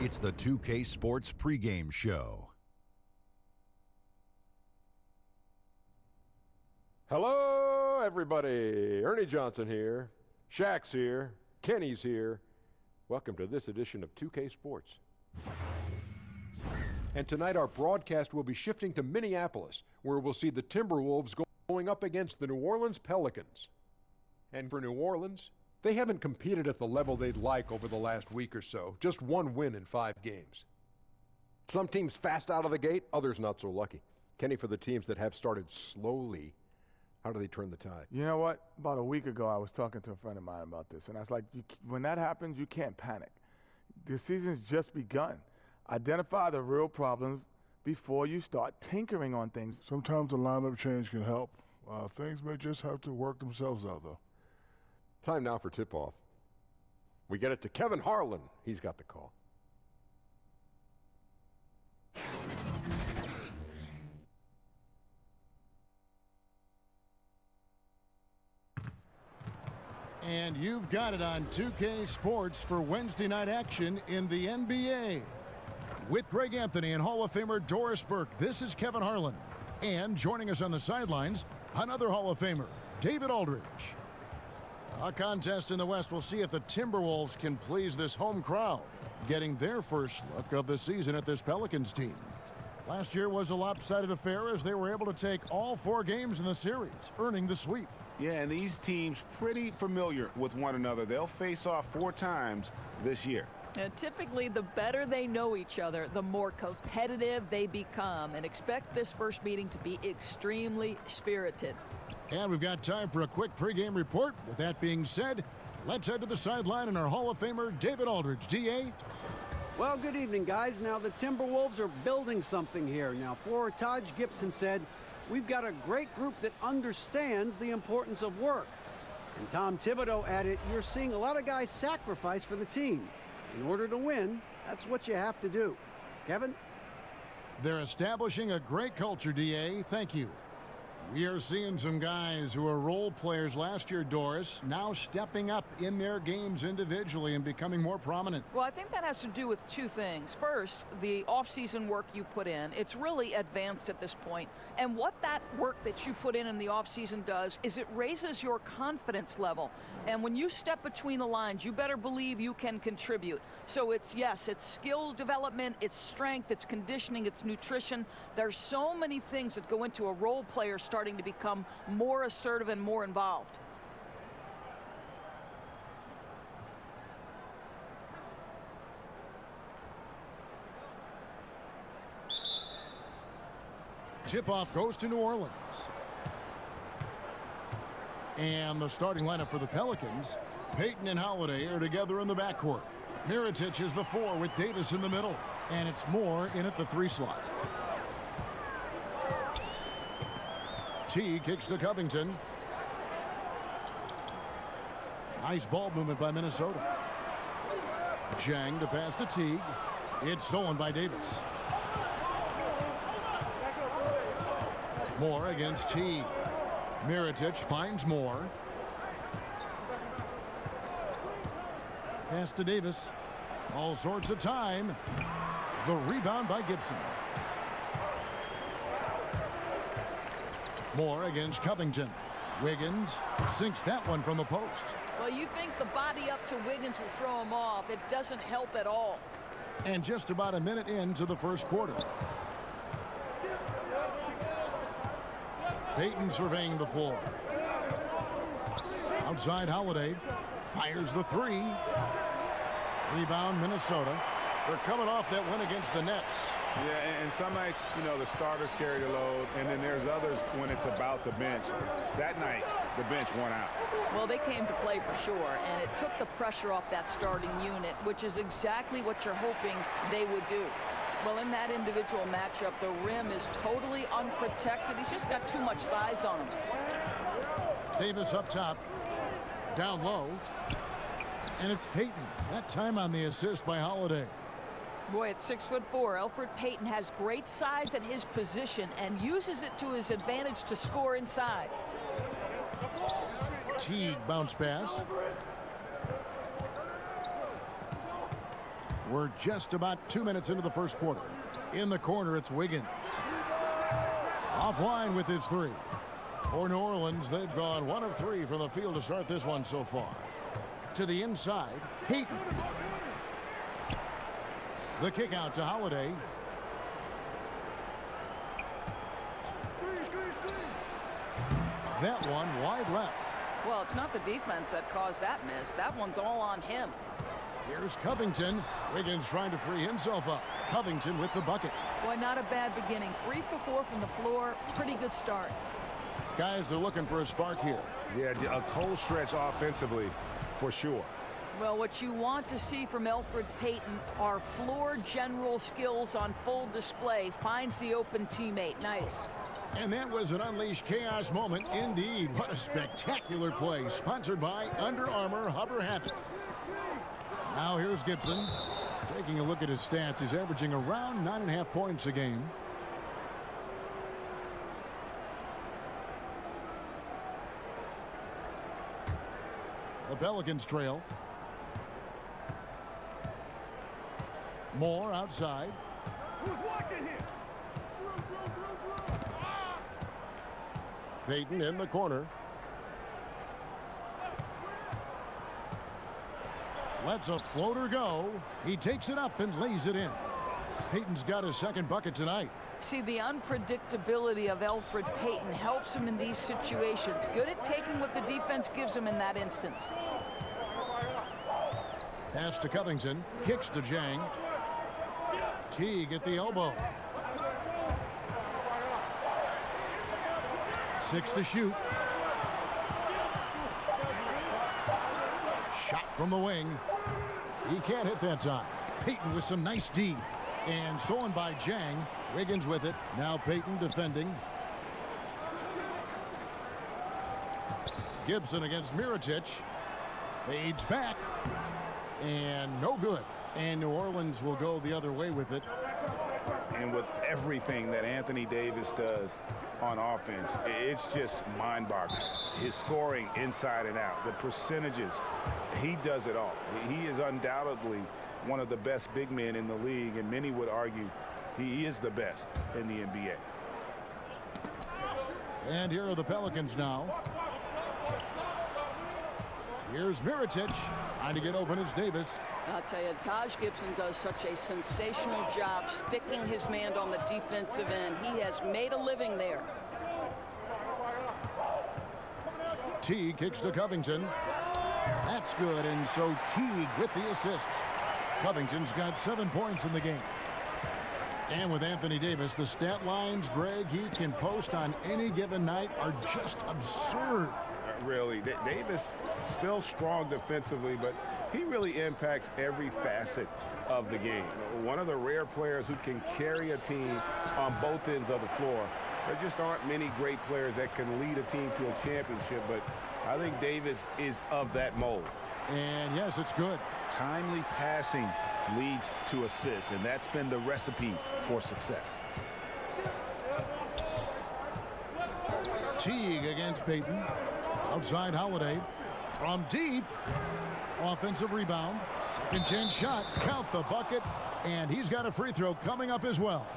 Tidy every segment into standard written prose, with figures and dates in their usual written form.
It's the 2K Sports pregame show. Hello, everybody. Ernie Johnson here. Shaq's here. Kenny's here. Welcome to this edition of 2K Sports. And tonight our broadcast will be shifting to Minneapolis, where we'll see the Timberwolves going up against the New Orleans Pelicans. And for New Orleans, they haven't competed at the level they'd like over the last week or so. Just one win in 5 games. Some teams fast out of the gate, others not so lucky. Kenny, for the teams that have started slowly, how do they turn the tide? You know what? About a week ago, I was talking to a friend of mine about this, and I was like, when that happens, you can't panic. The season's just begun. Identify the real problems before you start tinkering on things. Sometimes a lineup change can help. Things may just have to work themselves out, though. Time now for tip-off. We get it to Kevin Harlan. He's got the call. And you've got it on 2K Sports for Wednesday night action in the NBA. With Greg Anthony and Hall of Famer Doris Burke, this is Kevin Harlan. And joining us on the sidelines, another Hall of Famer, David Aldridge. A contest in the West will see if the Timberwolves can please this home crowd, getting their first look of the season at this Pelicans team. Last year was a lopsided affair as they were able to take all 4 games in the series, earning the sweep. Yeah, and these teams pretty familiar with one another. They'll face off 4 times this year. And typically, the better they know each other, the more competitive they become. And expect this first meeting to be extremely spirited. And we've got time for a quick pregame report. With that being said, let's head to the sideline and our Hall of Famer, David Aldridge. DA? Well, good evening, guys. Now, the Timberwolves are building something here. Now, forward Taj Gibson said, "We've got a great group that understands the importance of work." And Tom Thibodeau added, "You're seeing a lot of guys sacrifice for the team. In order to win, that's what you have to do." Kevin? They're establishing a great culture, DA. Thank you. We are seeing some guys who were role players last year, Doris, now stepping up in their games individually and becoming more prominent. Well, I think that has to do with 2 things. First, the offseason work you put in. It's really advanced at this point. And what that work that you put in the offseason does is it raises your confidence level. And when you step between the lines, you better believe you can contribute. So it's, yes, it's skill development, it's strength, it's conditioning, it's nutrition. There's so many things that go into a role player starting to become more assertive and more involved. Tip-off goes to New Orleans. And the starting lineup for the Pelicans, Payton and Holiday are together in the backcourt. Mirotic is the 4 with Davis in the middle. And it's Moore in at the 3 slot. T kicks to Covington. Nice ball movement by Minnesota. Jang the pass to Teague. It's stolen by Davis. Moore against Teague. Mirotic finds Moore. Pass to Davis. All sorts of time. The rebound by Gibson. Moore against Covington. Wiggins sinks that one from the post. Well, you think the body up to Wiggins will throw him off. It doesn't help at all. And just about a minute into the first quarter. Payton surveying the floor. Outside Holiday. Fires the 3. Rebound Minnesota. They're coming off that win against the Nets. Yeah, and some nights, you know, the starters carry the load, and then there's others when it's about the bench. That night, the bench won out. Well, they came to play for sure, and it took the pressure off that starting unit, which is exactly what you're hoping they would do. Well, in that individual matchup, the rim is totally unprotected. He's just got too much size on him. Davis up top. Down low. And it's Payton. That time on the assist by Holiday. Boy, at 6'4", Elfrid Payton has great size at his position and uses it to his advantage to score inside. Teague bounce pass. We're just about 2 minutes into the first quarter. In the corner, it's Wiggins. Offline with his three. For New Orleans, they've gone 1 of 3 from the field to start this one so far. To the inside, Payton. The kick out to Holiday. That one wide left. Well, it's not the defense that caused that miss. That one's all on him. Here's Covington. Wiggins trying to free himself up. Covington with the bucket. Boy, not a bad beginning. 3 for 4 from the floor. Pretty good start. Guys are looking for a spark here. Yeah, a cold stretch offensively for sure. Well, what you want to see from Elfrid Payton are floor general skills on full display. Finds the open teammate. Nice. And that was an unleashed chaos moment indeed. What a spectacular play. Sponsored by Under Armour Hover Habit. Now here's Gibson. Taking a look at his stats, he's averaging around 9.5 points a game. The Pelicans trail. Moore outside. Who's watching here? Payton in the corner. Lets a floater go. He takes it up and lays it in. Payton's got his second bucket tonight. See, the unpredictability of Elfrid Payton helps him in these situations. Good at taking what the defense gives him in that instance. Pass to Covington. Kicks to Jang. Teague at the elbow. 6 to shoot. Shot from the wing. He can't hit that time. Payton with some nice D. And stolen by Jang. Wiggins with it. Now Payton defending. Gibson against Mirotic. Fades back. And no good. And New Orleans will go the other way with it. And with everything that Anthony Davis does on offense, it's just mind-boggling. His scoring inside and out, the percentages, he does it all. He is undoubtedly one of the best big men in the league, and many would argue he is the best in the NBA. And here are the Pelicans now. Here's Mirotic trying to get open as Davis. I'll tell you, Taj Gibson does such a sensational job sticking his man on the defensive end. He has made a living there. Teague kicks to Covington. That's good, and so Teague with the assist. Covington's got 7 points in the game. And with Anthony Davis, the stat lines, Greg, he can post on any given night are just absurd. Really, Davis still strong defensively, but he really impacts every facet of the game. One of the rare players who can carry a team on both ends of the floor. There just aren't many great players that can lead a team to a championship, but I think Davis is of that mold. And yes, it's good. Timely passing leads to assists, and that's been the recipe for success. Teague against Payton. Outside Holiday. From deep. Offensive rebound. Second chance shot. Count the bucket. And he's got a free throw coming up as well.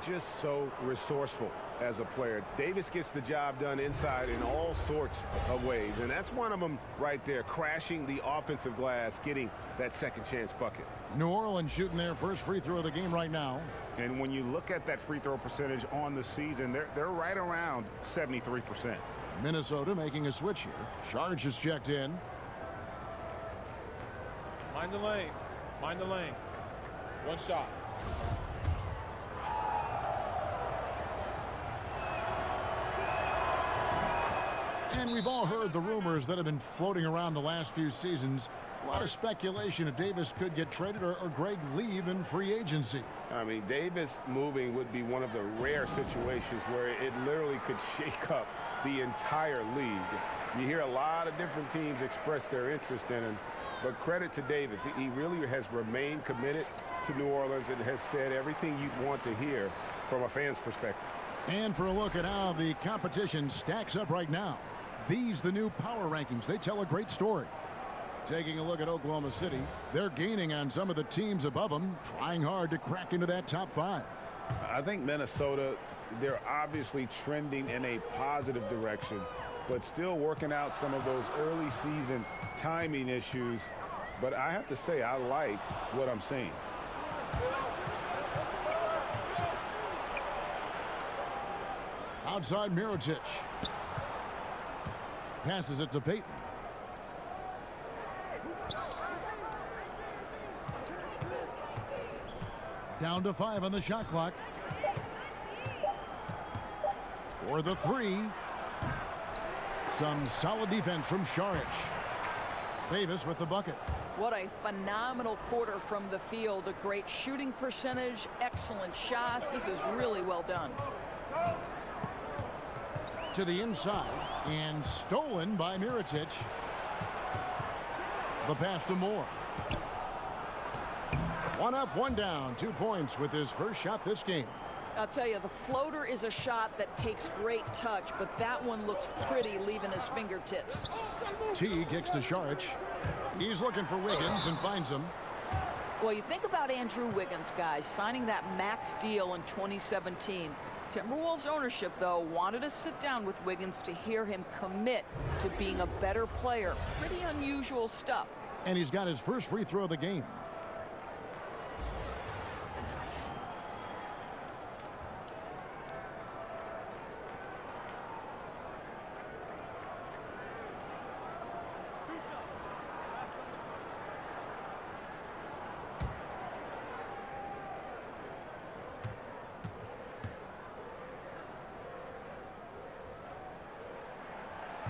Just so resourceful as a player. Davis gets the job done inside in all sorts of ways, and that's one of them right there, crashing the offensive glass, getting that second chance bucket. New Orleans shooting their first free throw of the game right now. And when you look at that free throw percentage on the season, they're right around 73%. Minnesota making a switch here. Charge is checked in. Mind the lanes. Mind the lanes. One shot. And we've all heard the rumors that have been floating around the last few seasons. A lot of speculation that Davis could get traded or Greg leave in free agency. I mean, Davis moving would be one of the rare situations where it literally could shake up the entire league. You hear a lot of different teams express their interest in him, but credit to Davis. He really has remained committed to New Orleans and has said everything you'd want to hear from a fan's perspective. And for a look at how the competition stacks up right now. These, the new power rankings. They tell a great story. Taking a look at Oklahoma City, they're gaining on some of the teams above them, trying hard to crack into that top 5. I think Minnesota, they're obviously trending in a positive direction, but still working out some of those early season timing issues. But I have to say, I like what I'm seeing. Outside Mirotic. Passes it to Payton. Down to 5 on the shot clock. For the 3. Some solid defense from Šarić. Davis with the bucket. What a phenomenal quarter from the field. A great shooting percentage, excellent shots. This is really well done. To the inside and stolen by Mirotic. The pass to Moore. 1 up, 1 down. 2 points with his first shot this game. I'll tell you, the floater is a shot that takes great touch, but that one looks pretty leaving his fingertips. T kicks to Šarić. He's looking for Wiggins and finds him. Well, you think about Andrew Wiggins, guys, signing that max deal in 2017. Timberwolves ownership, though, wanted to sit down with Wiggins to hear him commit to being a better player. Pretty unusual stuff. And he's got his first free throw of the game.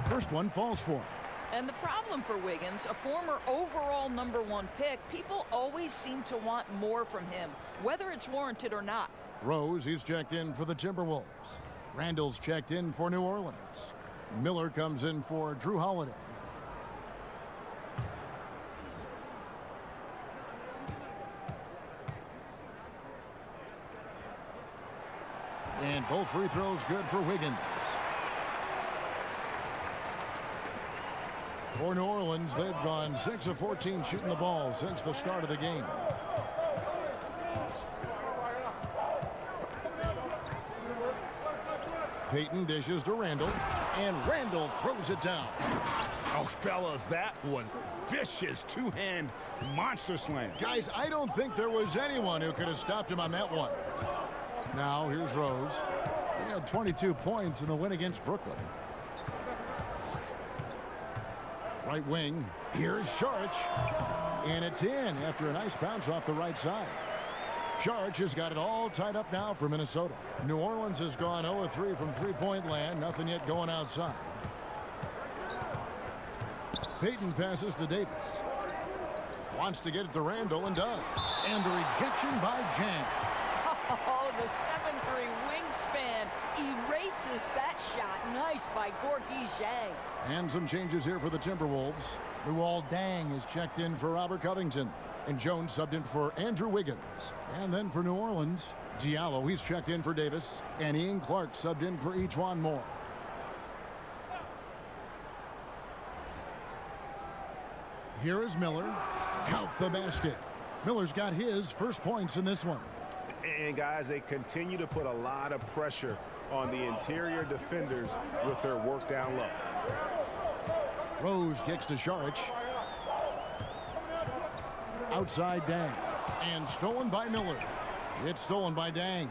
First one falls for him. And the problem for Wiggins, a former overall #1 pick, people always seem to want more from him, whether it's warranted or not. Rose, he's checked in for the Timberwolves. Randall's checked in for New Orleans. Miller comes in for Drew Holiday. And both free throws good for Wiggins. For New Orleans, they've gone 6 of 14 shooting the ball since the start of the game. Payton dishes to Randall, and Randall throws it down. Oh, fellas, that was vicious two-hand monster slam. Guys, I don't think there was anyone who could have stopped him on that one. Now, here's Rose. He had 22 points in the win against Brooklyn. Right wing, here's Šarić, and it's in after a nice bounce off the right side. Šarić has got it all tied up now for Minnesota. New Orleans has gone 0-3 from three-point land, nothing yet going outside. Payton passes to Davis. Wants to get it to Randall and does. And the rejection by Jang. Oh, the 7'3" wingspan erases that shot. Nice by Gorgui Dieng. And some changes here for the Timberwolves. Luol Deng is checked in for Robert Covington. And Jones subbed in for Andrew Wiggins. And then for New Orleans, Diallo, he's checked in for Davis. And Ian Clark subbed in for Ejuan Moore. Here is Miller. Count the basket. Miller's got his first points in this one. And guys, they continue to put a lot of pressure on the interior defenders with their work down low. Rose kicks to Šarić. Outside Deng. And stolen by Miller. It's stolen by Deng.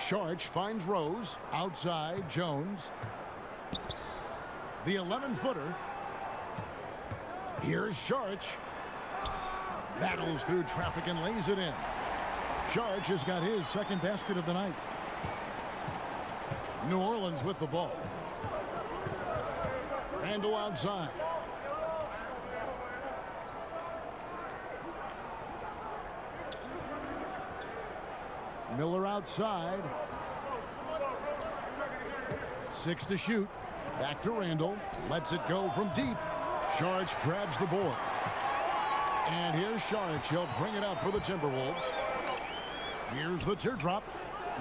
Šarić finds Rose. Outside Jones. The 11-footer. Here's Šarić. Battles through traffic and lays it in. Šarić has got his second basket of the night. New Orleans with the ball. Randall outside. Miller outside. 6 to shoot. Back to Randall. Lets it go from deep. Šarić grabs the board. And here's Šarić. He'll bring it up for the Timberwolves. Here's the teardrop.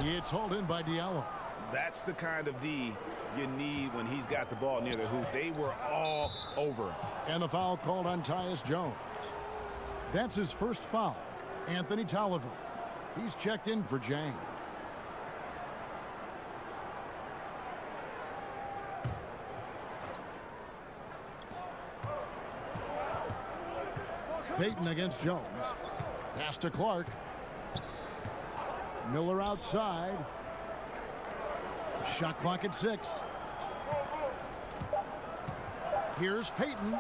It's hauled in by Diallo. That's the kind of D you need when he's got the ball near the hoop. They were all over him. And the foul called on Tyus Jones. That's his first foul. Anthony Tolliver. He's checked in for Jang. Payton against Jones. Pass to Clark. Miller outside. Shot clock at 6. Here's Payton.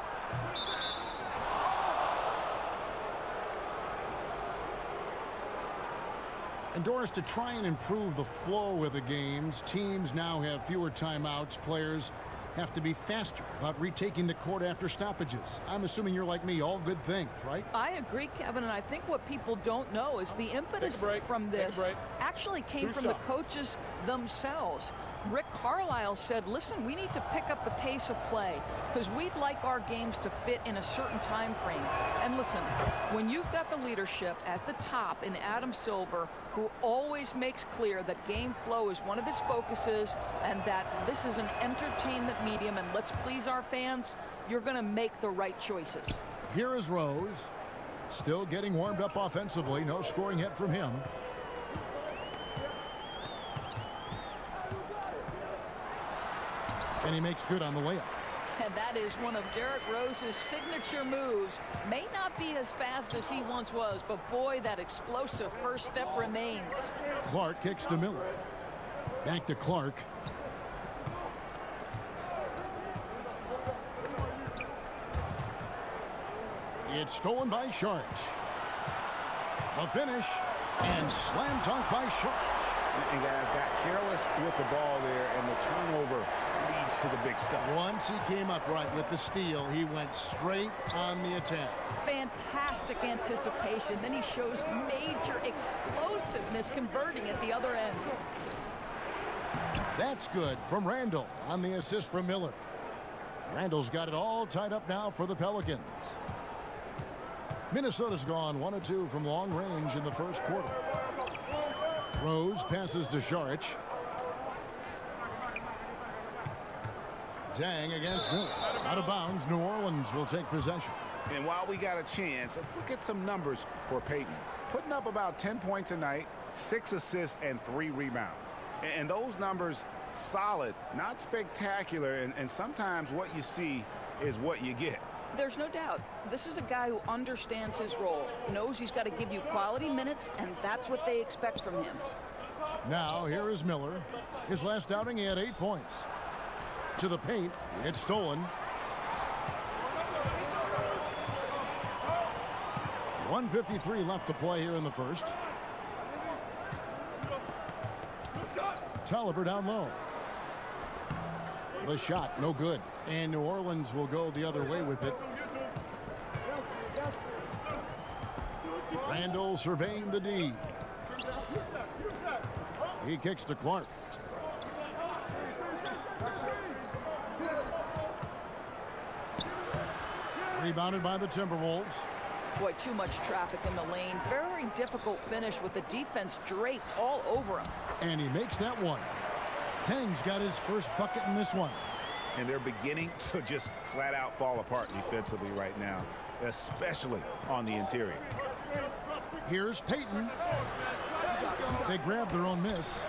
And Doris, to try and improve the flow of the games, teams now have fewer timeouts. Players have to be faster about retaking the court after stoppages. I'm assuming you're like me, all good things, right? I agree, Kevin, and I think what people don't know is the impetus from this actually came from the coaches themselves. Rick Carlisle said, listen, we need to pick up the pace of play because we'd like our games to fit in a certain time frame. And listen, when you've got the leadership at the top in Adam Silver, who always makes clear that game flow is one of his focuses and that this is an entertainment medium and let's please our fans, you're going to make the right choices. Here is Rose, still getting warmed up offensively. No scoring hit from him. And he makes good on the layup. And that is one of Derrick Rose's signature moves. May not be as fast as he once was, but boy, that explosive first step remains. Clark kicks to Miller. Back to Clark. It's stolen by Sharch. The finish, and slam dunk by Sharch. And guys got careless with the ball there, and the turnover leads to the big stuff. Once he came upright with the steal, he went straight on the attack. Fantastic anticipation. Then he shows major explosiveness converting at the other end. That's good from Randall on the assist from Miller. Randall's got it all tied up now for the Pelicans. Minnesota's gone 1 of 2 from long range in the first quarter. Rose passes to Sharch. Dang against Miller. Out of bounds, New Orleans will take possession. And while we got a chance, let's look at some numbers for Payton. Putting up about 10 points a night, 6 assists, and 3 rebounds. And those numbers, solid, not spectacular, and sometimes what you see is what you get. There's no doubt. This is a guy who understands his role, knows he's got to give you quality minutes, and that's what they expect from him. Now, here is Miller. His last outing, he had 8 points. To the paint, it's stolen. 1:53 left to play here in the first. Tolliver down low. The shot, no good. And New Orleans will go the other way with it. Randall surveying the D. He kicks to Clark. Rebounded by the Timberwolves. Boy, too much traffic in the lane. Very difficult finish with the defense draped all over him. And he makes that one. Tang's got his first bucket in this one. And they're beginning to just flat out fall apart defensively right now, especially on the interior. Here's Payton. They grab their own miss.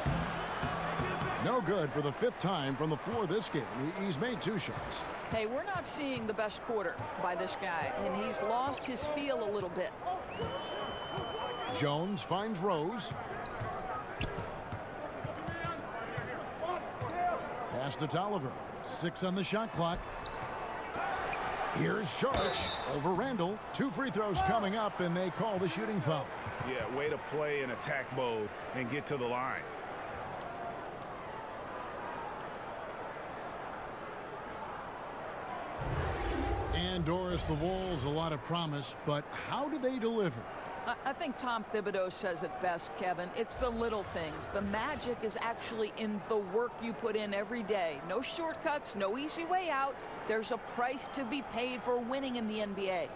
No good for the 5th time from the floor this game. He's made 2 shots. Hey, we're not seeing the best quarter by this guy, and he's lost his feel a little bit. Jones finds Rose. Pass to Tolliver. 6 on the shot clock. Here's Sharch over Randall. 2 free throws coming up, and they call the shooting foul. Yeah, way to play in attack mode and get to the line. And Doris, the Wolves, a lot of promise, but how do they deliver? I think Tom Thibodeau says it best, Kevin. It's the little things. The magic is actually in the work you put in every day. No shortcuts, no easy way out. There's a price to be paid for winning in the NBA.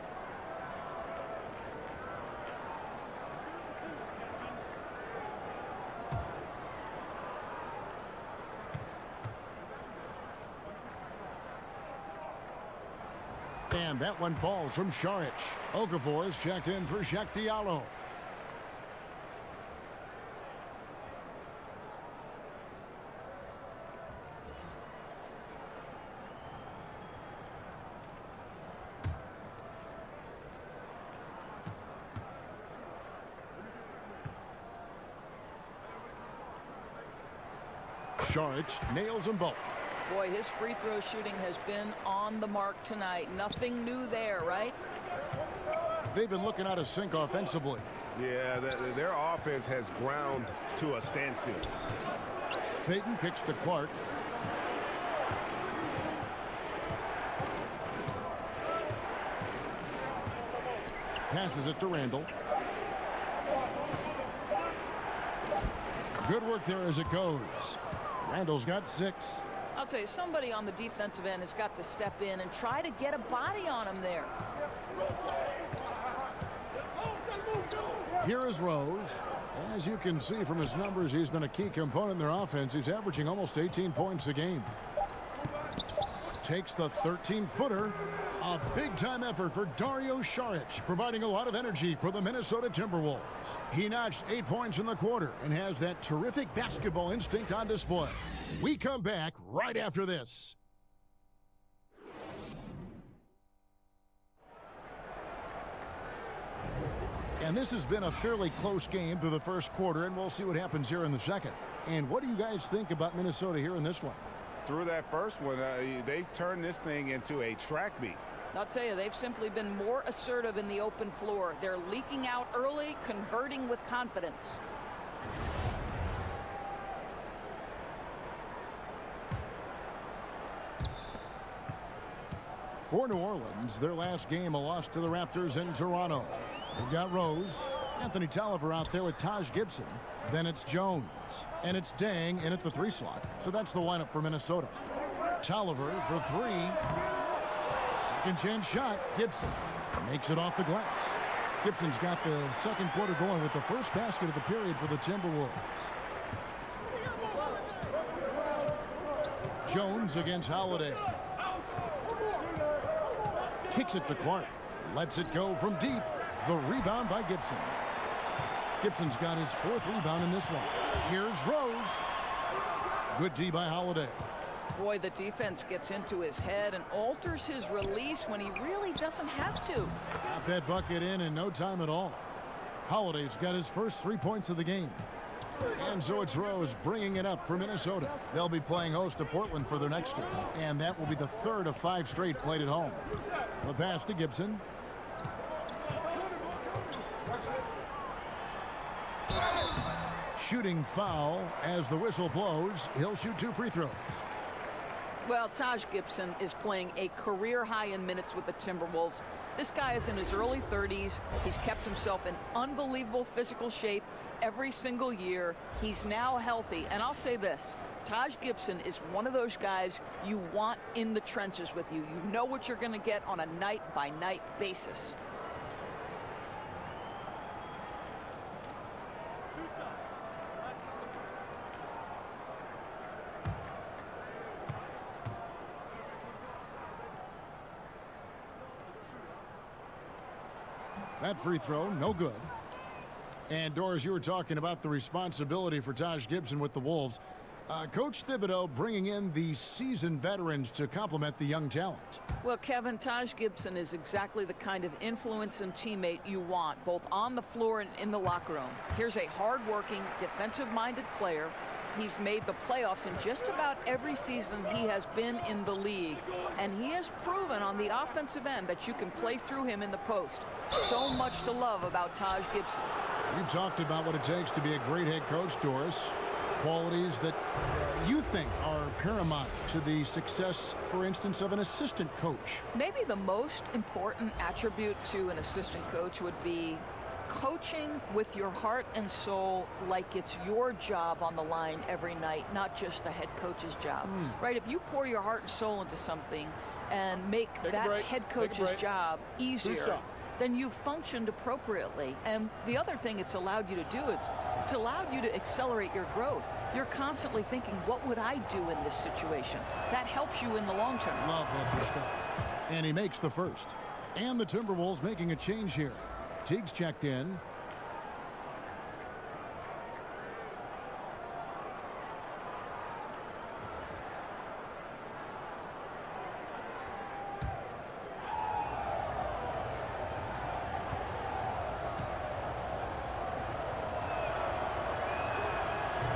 And that one falls from Saric. Okafor is checked in for Shaq Diallo. Saric nails them both. Boy, his free throw shooting has been on the mark tonight. Nothing new there, right? They've been looking out of sync offensively. Yeah, their offense has ground to a standstill. Payton kicks to Clark. Passes it to Randall. Good work there as it goes. Randall's got 6. I'll tell you, somebody on the defensive end has got to step in and try to get a body on him there. Here is Rose. As you can see from his numbers, he's been a key component in their offense. He's averaging almost 18 points a game. Takes the 13-footer. A big-time effort for Dario Saric, providing a lot of energy for the Minnesota Timberwolves. He notched 8 points in the quarter and has that terrific basketball instinct on display. We come back right after this. And this has been a fairly close game through the first quarter, and we'll see what happens here in the second. And what do you guys think about Minnesota here in this one? Through that first one, they've turned this thing into a track meet. I'll tell you, they've simply been more assertive in the open floor. They're leaking out early, converting with confidence. For New Orleans, their last game, a loss to the Raptors in Toronto. We've got Rose, Anthony Tolliver out there with Taj Gibson. Then it's Jones. And it's Dang in at the 3 slot. So that's the lineup for Minnesota. Tolliver for 3. Second chance shot. Gibson makes it off the glass. Gibson's got the second quarter going with the first basket of the period for the Timberwolves. Jones against Holiday. Kicks it to Clark. Lets it go from deep. The rebound by Gibson. Gibson's got his 4th rebound in this one. Here's Rose. Good D by Holiday. Boy, the defense gets into his head and alters his release when he really doesn't have to. Got that bucket in no time at all. Holiday's got his first 3 points of the game. And so it's Rose bringing it up for Minnesota. They'll be playing host to Portland for their next game. And that will be the 3rd of 5 straight played at home. The pass to Gibson. Shooting foul as the whistle blows. He'll shoot 2 free throws. Well, Taj Gibson is playing a career high in minutes with the Timberwolves. This guy is in his early 30s. He's kept himself in unbelievable physical shape every single year. He's now healthy. And I'll say this, Taj Gibson is one of those guys you want in the trenches with you. You know what you're going to get on a night-by-night basis. That free throw, no good. And Doris, you were talking about the responsibility for Taj Gibson with the Wolves. Coach Thibodeau bringing in the seasoned veterans to complement the young talent. Well, Kevin, Taj Gibson is exactly the kind of influence and teammate you want, both on the floor and in the locker room. Here's a hard-working, defensive-minded player. He's made the playoffs in just about every season he has been in the league. And he has proven on the offensive end that you can play through him in the post. So much to love about Taj Gibson. You talked about what it takes to be a great head coach, Doris. Qualities that you think are paramount to the success, for instance, of an assistant coach. Maybe the most important attribute to an assistant coach would be coaching with your heart and soul like it's your job on the line every night, not just the head coach's job. Right? If you pour your heart and soul into something and make that head coach's job easier, then you've functioned appropriately. And the other thing it's allowed you to do is it's allowed you to accelerate your growth. You're constantly thinking, what would I do in this situation? That helps you in the long term. Love that perspective. And he makes the first. And the Timberwolves making a change here. Teague's checked in.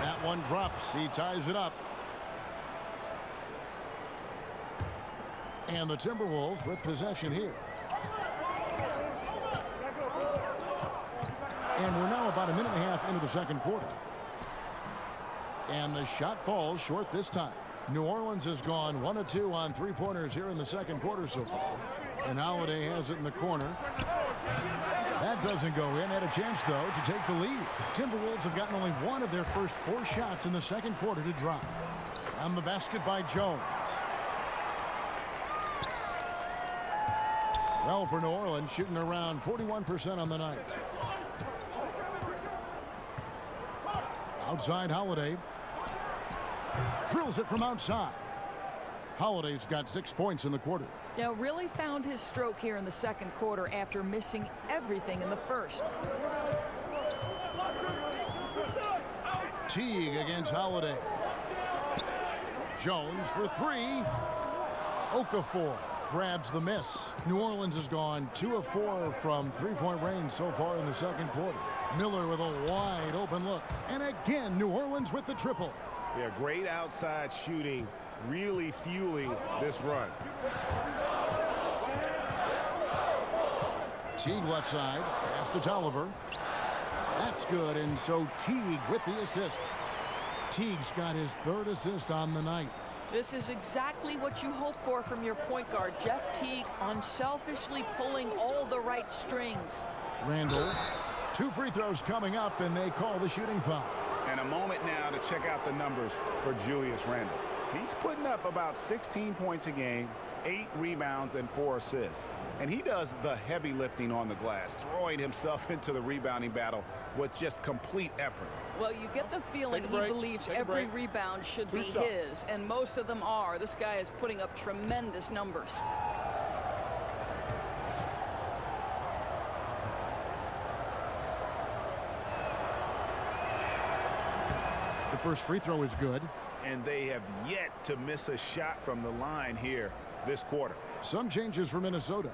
That one drops. He ties it up. And the Timberwolves with possession here. And we're now about a minute and a half into the second quarter. And the shot falls short this time. New Orleans has gone 1 of 2 on three-pointers here in the second quarter so far. And Holiday has it in the corner. That doesn't go in. Had a chance, though, to take the lead. Timberwolves have gotten only one of their first 4 shots in the second quarter to drop. On the basket by Jones. Well, for New Orleans, shooting around 41% on the night. Outside Holiday. Drills it from outside. Holiday's got 6 points in the quarter. Now, really found his stroke here in the second quarter after missing everything in the first. Teague against Holiday. Jones for 3. Okafor grabs the miss. New Orleans has gone 2 of 4 from three-point range so far in the second quarter. Miller with a wide open look. And again, New Orleans with the triple. Yeah, great outside shooting, really fueling this run. Teague left side, pass to Tolliver. That's good, and so Teague with the assist. Teague's got his 3rd assist on the night. This is exactly what you hope for from your point guard, Jeff Teague, unselfishly pulling all the right strings. Randall, 2 free throws coming up, and they call the shooting foul. And a moment now to check out the numbers for Julius Randle. He's putting up about 16 points a game, 8 rebounds, and 4 assists. And he does the heavy lifting on the glass, throwing himself into the rebounding battle with just complete effort. Well, you get the feeling he believes every rebound should be his, and most of them are. This guy is putting up tremendous numbers. The first free throw is good. And they have yet to miss a shot from the line here this quarter. Some changes for Minnesota.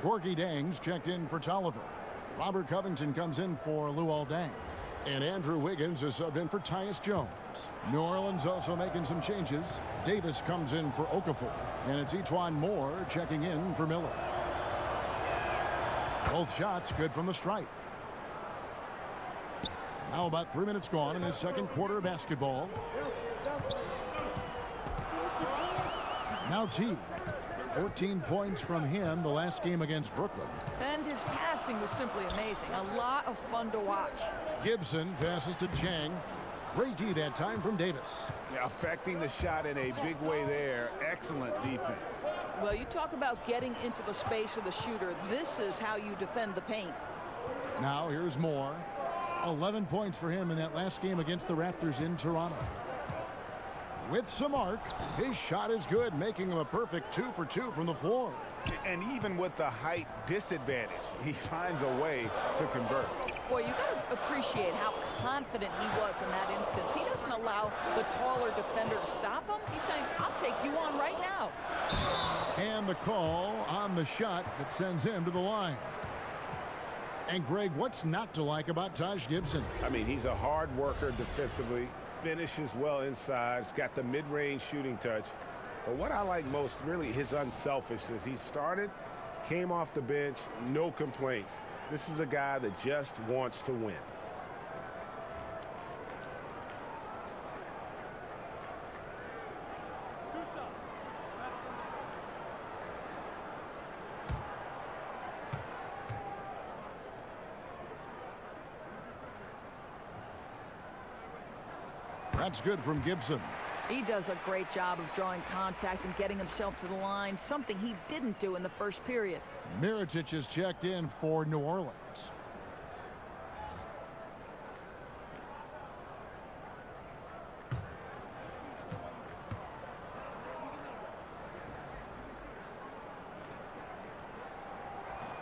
Gorgie Dang's checked in for Tolliver. Robert Covington comes in for Luol Deng. And Andrew Wiggins is subbed in for Tyus Jones. New Orleans also making some changes. Davis comes in for Okafor. And it's Etuan Moore checking in for Miller. Both shots good from the stripe. Now about 3 minutes gone in the second quarter of basketball. Now Teague. 14 points from him the last game against Brooklyn. And his passing was simply amazing. A lot of fun to watch. Gibson passes to Chang. Great D that time from Davis. Yeah, affecting the shot in a big way there. Excellent defense. Well, you talk about getting into the space of the shooter. This is how you defend the paint. Now here's Moore. 11 points for him in that last game against the Raptors in Toronto. With some arc, his shot is good, making him a perfect 2 for 2 from the floor. And even with the height disadvantage, he finds a way to convert. Boy, you got to appreciate how confident he was in that instance. He doesn't allow the taller defender to stop him. He's saying, I'll take you on right now. And the call on the shot that sends him to the line. And Greg, what's not to like about Taj Gibson? I mean, he's a hard worker defensively, finishes well inside, he's got the mid-range shooting touch. But what I like most, really, his unselfishness. He started, came off the bench, no complaints. This is a guy that just wants to win. That's good from Gibson. He does a great job of drawing contact and getting himself to the line, something he didn't do in the first period. Mirotic is checked in for New Orleans.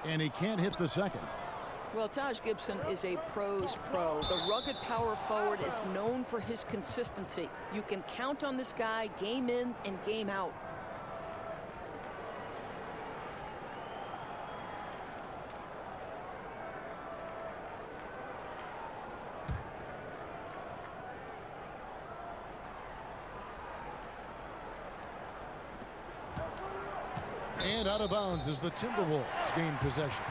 and he can't hit the second. Well, Taj Gibson is a pro's pro. The rugged power forward is known for his consistency. You can count on this guy game in and game out. And out of bounds as the Timberwolves gain possession.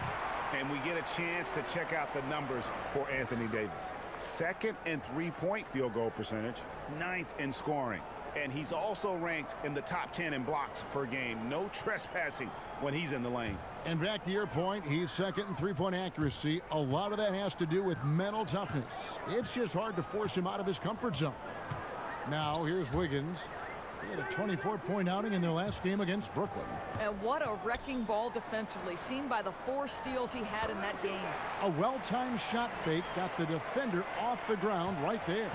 And we get a chance to check out the numbers for Anthony Davis. Second in three-point field goal percentage, 9th in scoring. And he's also ranked in the top 10 in blocks per game. No trespassing when he's in the lane. And back to your point, he's second in three-point accuracy. A lot of that has to do with mental toughness. It's just hard to force him out of his comfort zone. Now, here's Wiggins. He had a 24-point outing in their last game against Brooklyn. And what a wrecking ball defensively, seen by the 4 steals he had in that game. A well-timed shot fake got the defender off the ground right there.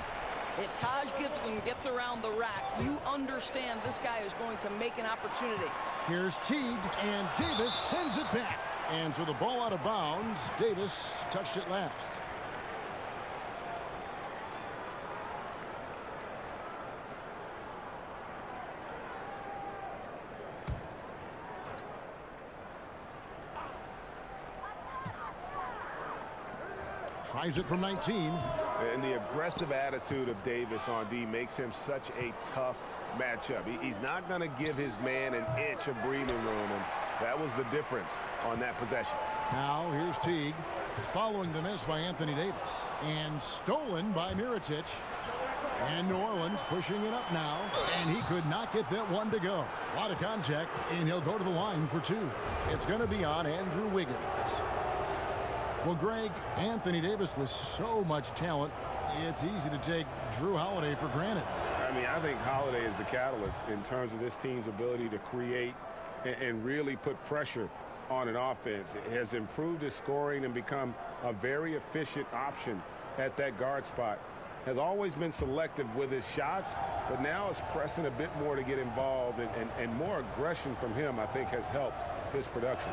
If Taj Gibson gets around the rack, you understand this guy is going to make an opportunity. Here's Teague, and Davis sends it back. And so the ball out of bounds. Davis touched it last. Tries it from 19. And the aggressive attitude of Davis on D makes him such a tough matchup. He's not going to give his man an inch of breathing room, and that was the difference on that possession. Now here's Teague, following the miss by Anthony Davis, and stolen by Mirotic. And New Orleans pushing it up now, and he could not get that one to go. A lot of contact, and he'll go to the line for 2. It's going to be on Andrew Wiggins. Well, Greg, Anthony Davis with so much talent, it's easy to take Drew Holiday for granted. I mean, I think Holiday is the catalyst in terms of this team's ability to create and really put pressure on an offense. It has improved his scoring and become a very efficient option at that guard spot. Has always been selective with his shots, but now is pressing a bit more to get involved, and more aggression from him, I think, has helped his production.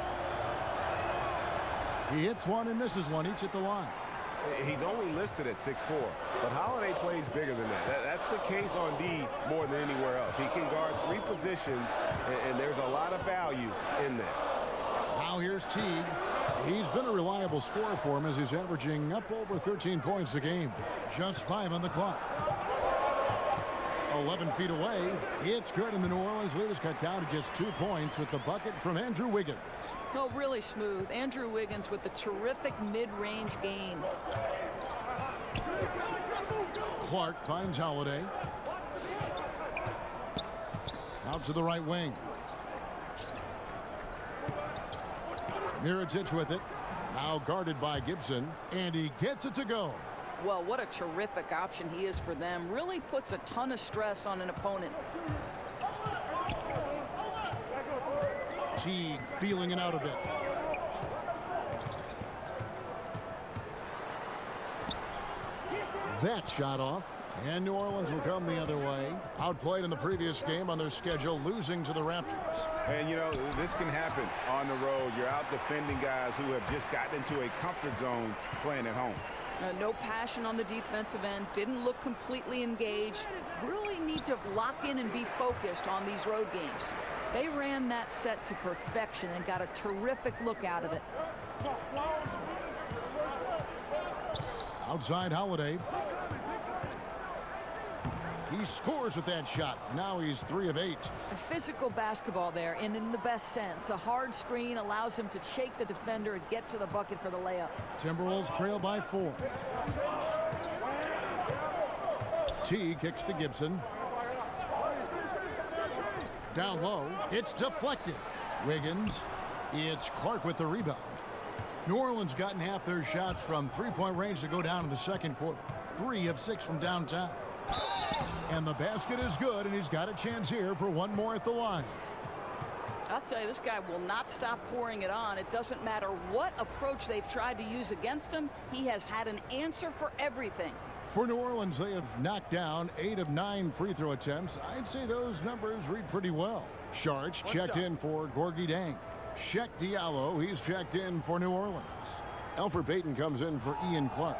He hits one and misses one, each at the line. He's only listed at 6'4", but Holiday plays bigger than that. That's the case on D more than anywhere else. He can guard 3 positions, and there's a lot of value in that. Now here's Teague. He's been a reliable scorer for him as he's averaging up over 13 points a game. Just 5 on the clock. 11 feet away. It's good, and the New Orleans lead is cut down to just 2 points with the bucket from Andrew Wiggins. No, really smooth. Andrew Wiggins with the terrific mid-range game. Clark finds Holiday. Out to the right wing. Mirotic with it. Now guarded by Gibson, and he gets it to go. Well, what a terrific option he is for them. Really puts a ton of stress on an opponent. Teague feeling it out a bit. That shot off, and New Orleans will come the other way. Outplayed in the previous game on their schedule, losing to the Raptors. And, you know, this can happen on the road. You're out defending guys who have just gotten into a comfort zone playing at home. No passion on the defensive end. Didn't look completely engaged. Really need to lock in and be focused on these road games. They ran that set to perfection and got a terrific look out of it. Outside Holiday. He scores with that shot. Now he's 3 of 8. A physical basketball there, and in the best sense. A hard screen allows him to shake the defender and get to the bucket for the layup. Timberwolves trail by 4. T kicks to Gibson. Down low. It's deflected. Wiggins. It's Clark with the rebound. New Orleans gotten half their shots from 3-point range to go down in the second quarter. 3 of 6 from downtown. And the basket is good, and he's got a chance here for one more at the line. I'll tell you, this guy will not stop pouring it on. It doesn't matter what approach they've tried to use against him. He has had an answer for everything. For New Orleans, they have knocked down 8 of 9 free throw attempts. I'd say those numbers read pretty well. Sharch checked in for Gorgui Deng. Shaq Diallo, he's checked in for New Orleans. Elfrid Payton comes in for Ian Clark.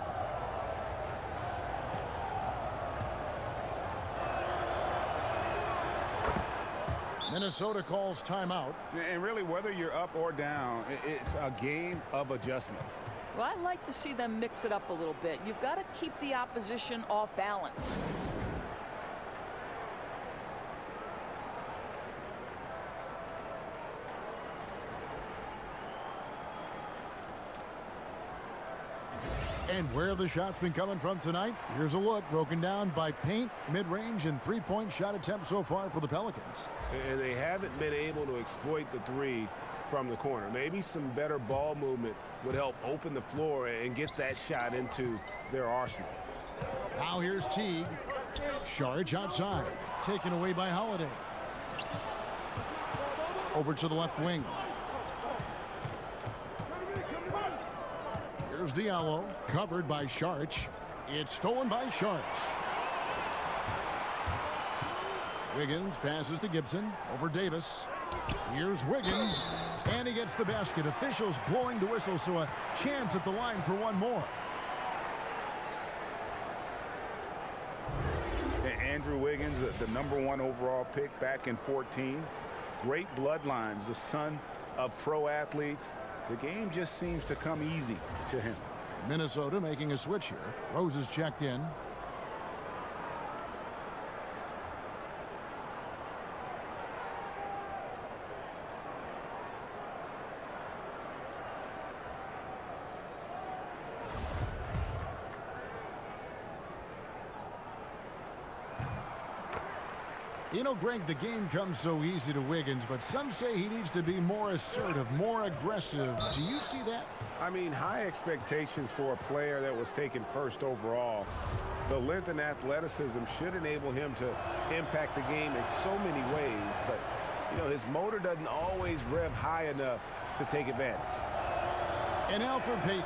Minnesota calls timeout. And really, whether you're up or down, it's a game of adjustments. Well, I like to see them mix it up a little bit. You've got to keep the opposition off balance. And where have the shots been coming from tonight? Here's a look broken down by paint, mid-range, and three-point shot attempts so far for the Pelicans. And they haven't been able to exploit the three from the corner. Maybe some better ball movement would help open the floor and get that shot into their arsenal. Now here's Teague. Saric outside. Taken away by Holiday. Over to the left wing. Here's Diallo. Covered by Saric. It's stolen by Saric. Wiggins passes to Gibson. Over Davis. Here's Wiggins. And he gets the basket. Officials blowing the whistle, so a chance at the line for one more. Andrew Wiggins, the #1 overall pick back in 14. Great bloodlines, the son of pro athletes. The game just seems to come easy to him. Minnesota making a switch here. Rose is checked in. You know, Greg, the game comes so easy to Wiggins, but some say he needs to be more assertive, more aggressive. Do you see that? I mean, high expectations for a player that was taken first overall. The length and athleticism should enable him to impact the game in so many ways, but, you know, his motor doesn't always rev high enough to take advantage. And Elfrid Payton,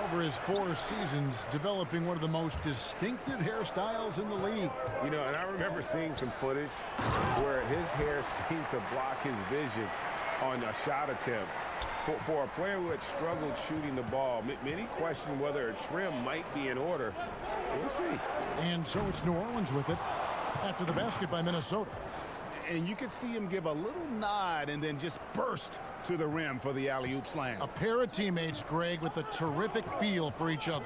over his 4 seasons, developing one of the most distinctive hairstyles in the league. You know, and I remember seeing some footage where his hair seemed to block his vision on a shot attempt. For a player who had struggled shooting the ball, many question whether a trim might be in order. We'll see. And so it's New Orleans with it after the basket by Minnesota. And you could see him give a little nod and then just burst to the rim for the alley-oop slam. A pair of teammates, Greg, with a terrific feel for each other.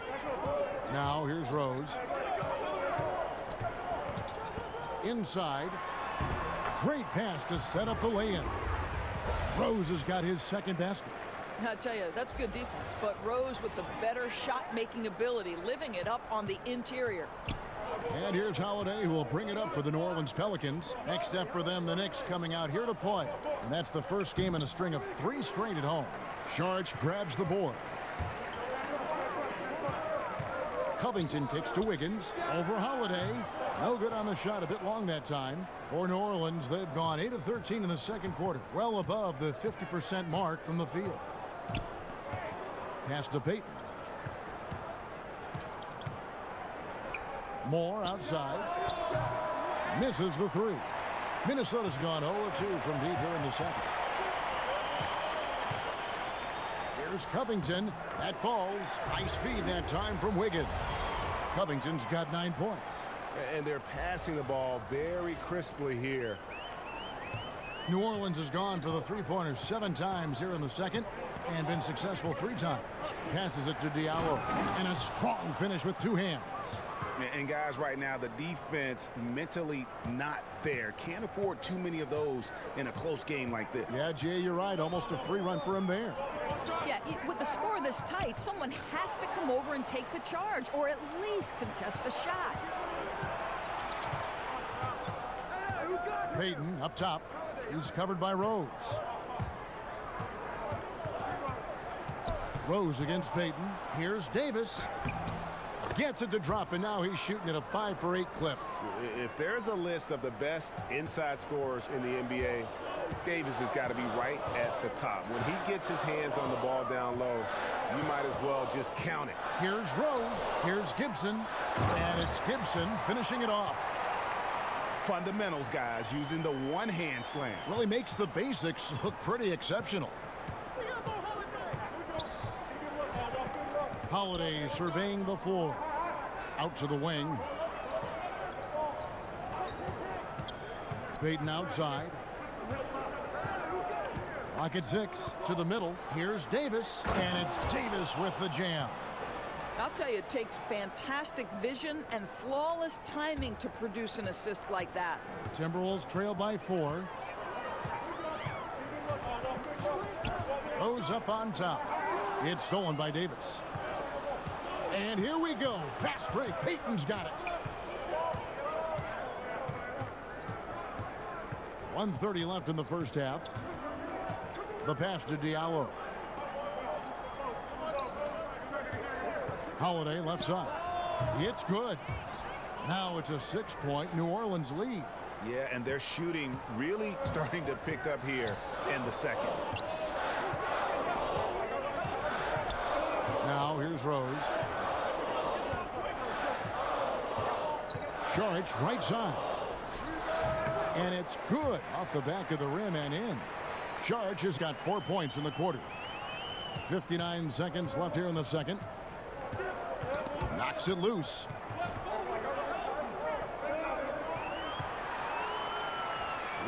Now here's Rose. Inside. Great pass to set up the lay-in. Rose has got his second basket. I tell you, that's good defense. But Rose with the better shot-making ability, living it up on the interior. And here's Holiday, who will bring it up for the New Orleans Pelicans. Next step for them, the Knicks coming out here to play. And that's the first game in a string of 3 straight at home. Saric grabs the board. Covington kicks to Wiggins. Over Holiday. No good on the shot, a bit long that time. For New Orleans, they've gone 8 of 13 in the second quarter. Well above the 50% mark from the field. Pass to Payton. Moore outside. Misses the 3. Minnesota's gone 0-2 from deep here in the second. Here's Covington. That falls. Nice feed that time from Wiggins. Covington's got 9 points. And they're passing the ball very crisply here. New Orleans has gone for the three-pointers 7 times here in the second and been successful 3 times. Passes it to Diallo. And a strong finish with 2 hands. And guys, right now, the defense mentally not there. Can't afford too many of those in a close game like this. Yeah, Jay, you're right. Almost a free run for him there. Yeah, with the score this tight, someone has to come over and take the charge or at least contest the shot. Payton up top. He's covered by Rose. Rose against Payton. Here's Davis. Gets it to drop, and now he's shooting at a 5 for 8 clip. If there's a list of the best inside scorers in the NBA, Davis has got to be right at the top. When he gets his hands on the ball down low, you might as well just count it. Here's Rose. Here's Gibson. And it's Gibson finishing it off. Fundamentals, guys, using the one-hand slam. Really makes the basics look pretty exceptional. Holiday surveying the floor. Out to the wing. Payton outside. Clock at 6 to the middle. Here's Davis, and it's Davis with the jam. I'll tell you, it takes fantastic vision and flawless timing to produce an assist like that. Timberwolves trail by 4. Rose up on top. It's stolen by Davis. And here we go. Fast break. Payton's got it. 1:30 left in the first half. The pass to Diallo. Holiday left side. It's good. Now it's a 6-point New Orleans lead. Yeah, and their shooting really starting to pick up here in the second. Now here's Rose. Saric right side. And it's good off the back of the rim and in. Saric has got 4 points in the quarter. 59 seconds left here in the second. Knocks it loose.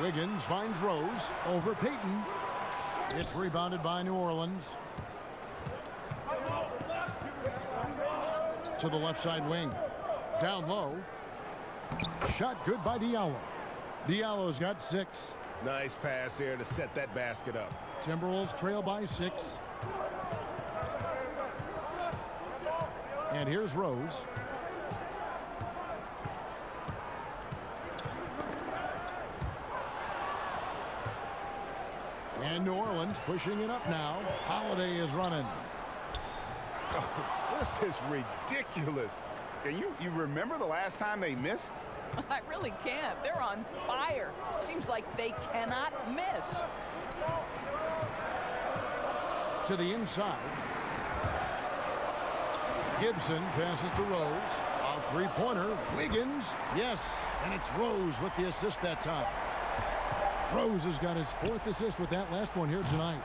Wiggins finds Rose over Payton. It's rebounded by New Orleans. To the left side wing. Down low. Shot good by Diallo. Diallo's got 6. Nice pass there to set that basket up. Timberwolves trail by 6. And here's Rose. And New Orleans pushing it up now. Holiday is running. Oh, this is ridiculous. Can you remember the last time they missed? I really can't. They're on fire. Seems like they cannot miss. To the inside. Gibson passes to Rose. A three-pointer. Wiggins. Yes, and it's Rose with the assist that time. Rose has got his 4th assist with that last one here tonight.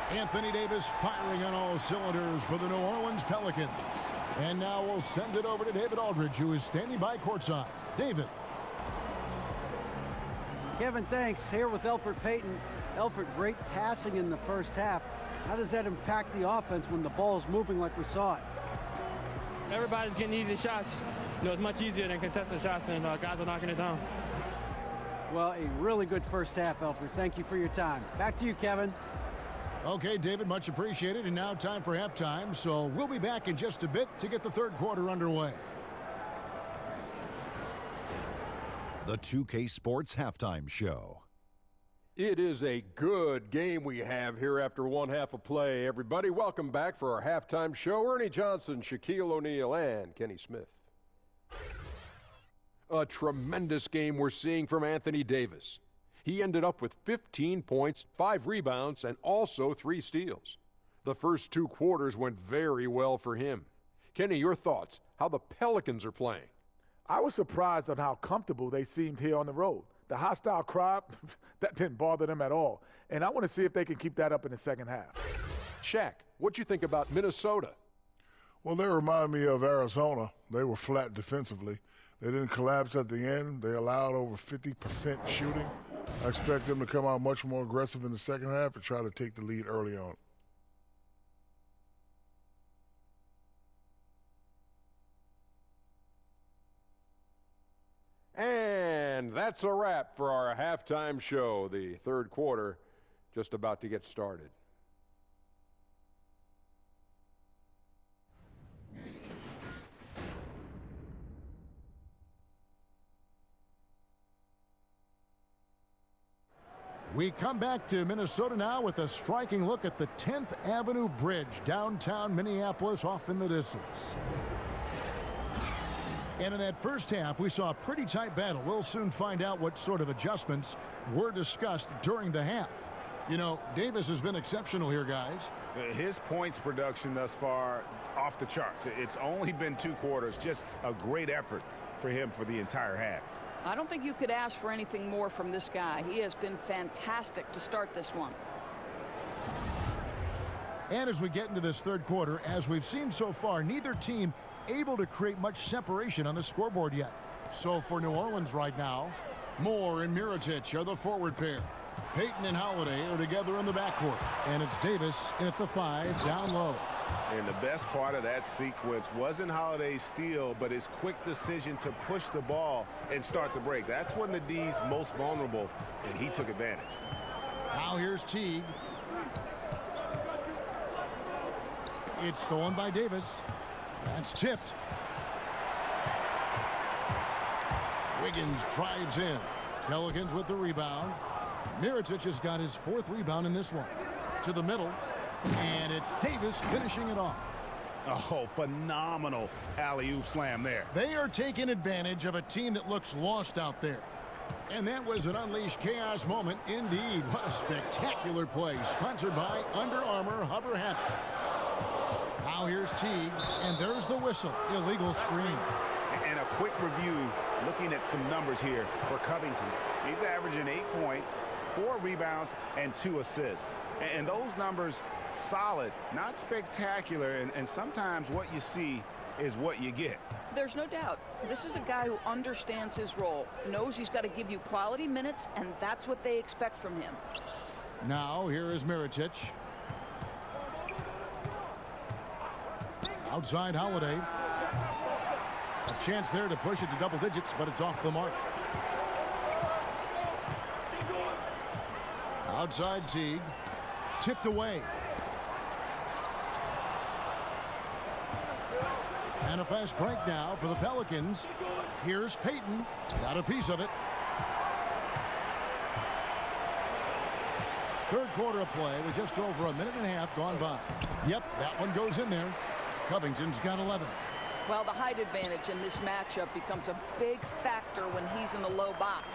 Anthony Davis firing on all cylinders for the New Orleans Pelicans. And now we'll send it over to David Aldridge, who is standing by courtside. David. Kevin, thanks. Here with Elfrid Payton. Elfrid, great passing in the first half. How does that impact the offense when the ball is moving like we saw it? Everybody's getting easy shots. You know, it's much easier than contested shots, and guys are knocking it down. Well, a really good first half, Elfrid. Thank you for your time. Back to you, Kevin. Okay, David, much appreciated. And now time for halftime. So we'll be back in just a bit to get the third quarter underway. The 2K Sports Halftime Show. It is a good game we have here after one half of play. Everybody, welcome back for our halftime show. Ernie Johnson, Shaquille O'Neal, and Kenny Smith. A tremendous game we're seeing from Anthony Davis. He ended up with 15 points, 5 rebounds, and also 3 steals. The first 2 quarters went very well for him. Kenny, your thoughts, how the Pelicans are playing? I was surprised on how comfortable they seemed here on the road. The hostile crowd, that didn't bother them at all. And I want to see if they can keep that up in the second half. Shaq, what you think about Minnesota? Well, they remind me of Arizona. They were flat defensively. They didn't collapse at the end. They allowed over 50% shooting. I expect them to come out much more aggressive in the second half and try to take the lead early on. And that's a wrap for our halftime show. The third quarter just about to get started. We come back to Minnesota now with a striking look at the 10th Avenue Bridge, downtown Minneapolis, off in the distance. And in that first half, we saw a pretty tight battle. We'll soon find out what sort of adjustments were discussed during the half. You know, Davis has been exceptional here, guys. His points production thus far off the charts. It's only been 2 quarters. Just a great effort for him for the entire half. I don't think you could ask for anything more from this guy. He has been fantastic to start this one. And as we get into this third quarter, as we've seen so far, neither team able to create much separation on the scoreboard yet. So for New Orleans right now, Moore and Mirotic are the forward pair. Payton and Holiday are together in the backcourt. And it's Davis in at the 5, down low. And the best part of that sequence wasn't Holiday's steal, but his quick decision to push the ball and start the break. That's when the D's most vulnerable, and he took advantage. Now here's Teague. It's stolen by Davis. That's tipped. Wiggins drives in. Pelicans with the rebound. Mirotic has got his 4th rebound in this one. To the middle. And it's Davis finishing it off. Oh, phenomenal alley-oop slam there. They are taking advantage of a team that looks lost out there. And that was an unleashed chaos moment indeed. What a spectacular play. Sponsored by Under Armour Hover Hat. Now here's Teague, and there's the whistle. Illegal screen. And a quick review, looking at some numbers here for Covington. He's averaging 8 points, 4 rebounds, and 2 assists. And those numbers, solid, not spectacular. And sometimes what you see is what you get. There's no doubt. This is a guy who understands his role, knows he's got to give you quality minutes, and that's what they expect from him. Now here is Mirotic. Outside Holiday. A chance there to push it to double digits, but it's off the mark. Outside Teague. Tipped away. And a fast break now for the Pelicans. Here's Payton. Got a piece of it. Third quarter of play with just over a minute and a half gone by. Yep, that one goes in there. Covington's got 11. Well, the height advantage in this matchup becomes a big factor when he's in the low box.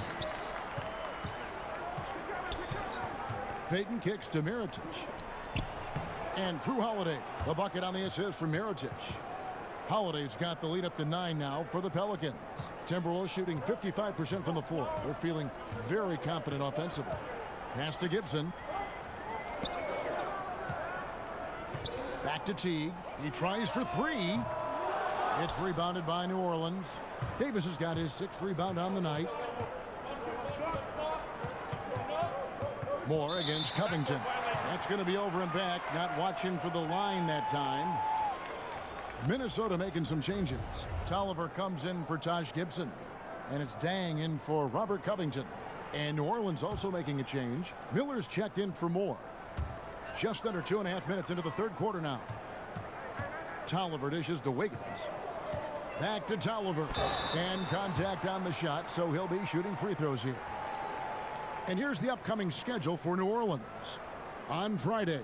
Payton kicks to Mirotic. And Drew Holiday, the bucket on the assist from Mirotic. Holiday's got the lead up to 9 now for the Pelicans. Timberwolves shooting 55% from the floor. They're feeling very confident offensively. Pass to Gibson. Back to Teague. He tries for 3. It's rebounded by New Orleans. Davis has got his 6th rebound on the night. Moore against Covington. That's going to be over and back. Not watching for the line that time. Minnesota making some changes. Tolliver comes in for Taj Gibson. And it's Dang in for Robert Covington. And New Orleans also making a change. Miller's checked in for Moore. Just under 2.5 minutes into the third quarter now. Tolliver dishes to Wiggins. Back to Tolliver. And contact on the shot, so he'll be shooting free throws here. And here's the upcoming schedule for New Orleans. On Friday,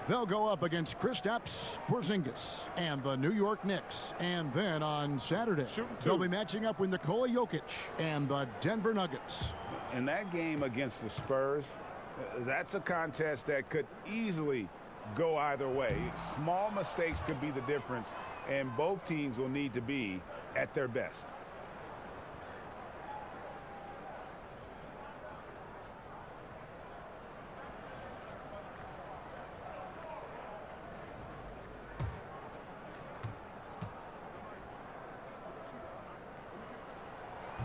they'll go up against Kristaps Porzingis and the New York Knicks. And then on Saturday, they'll be matching up with Nikola Jokic and the Denver Nuggets. In that game against the Spurs, that's a contest that could easily go either way. Small mistakes could be the difference, and both teams will need to be at their best.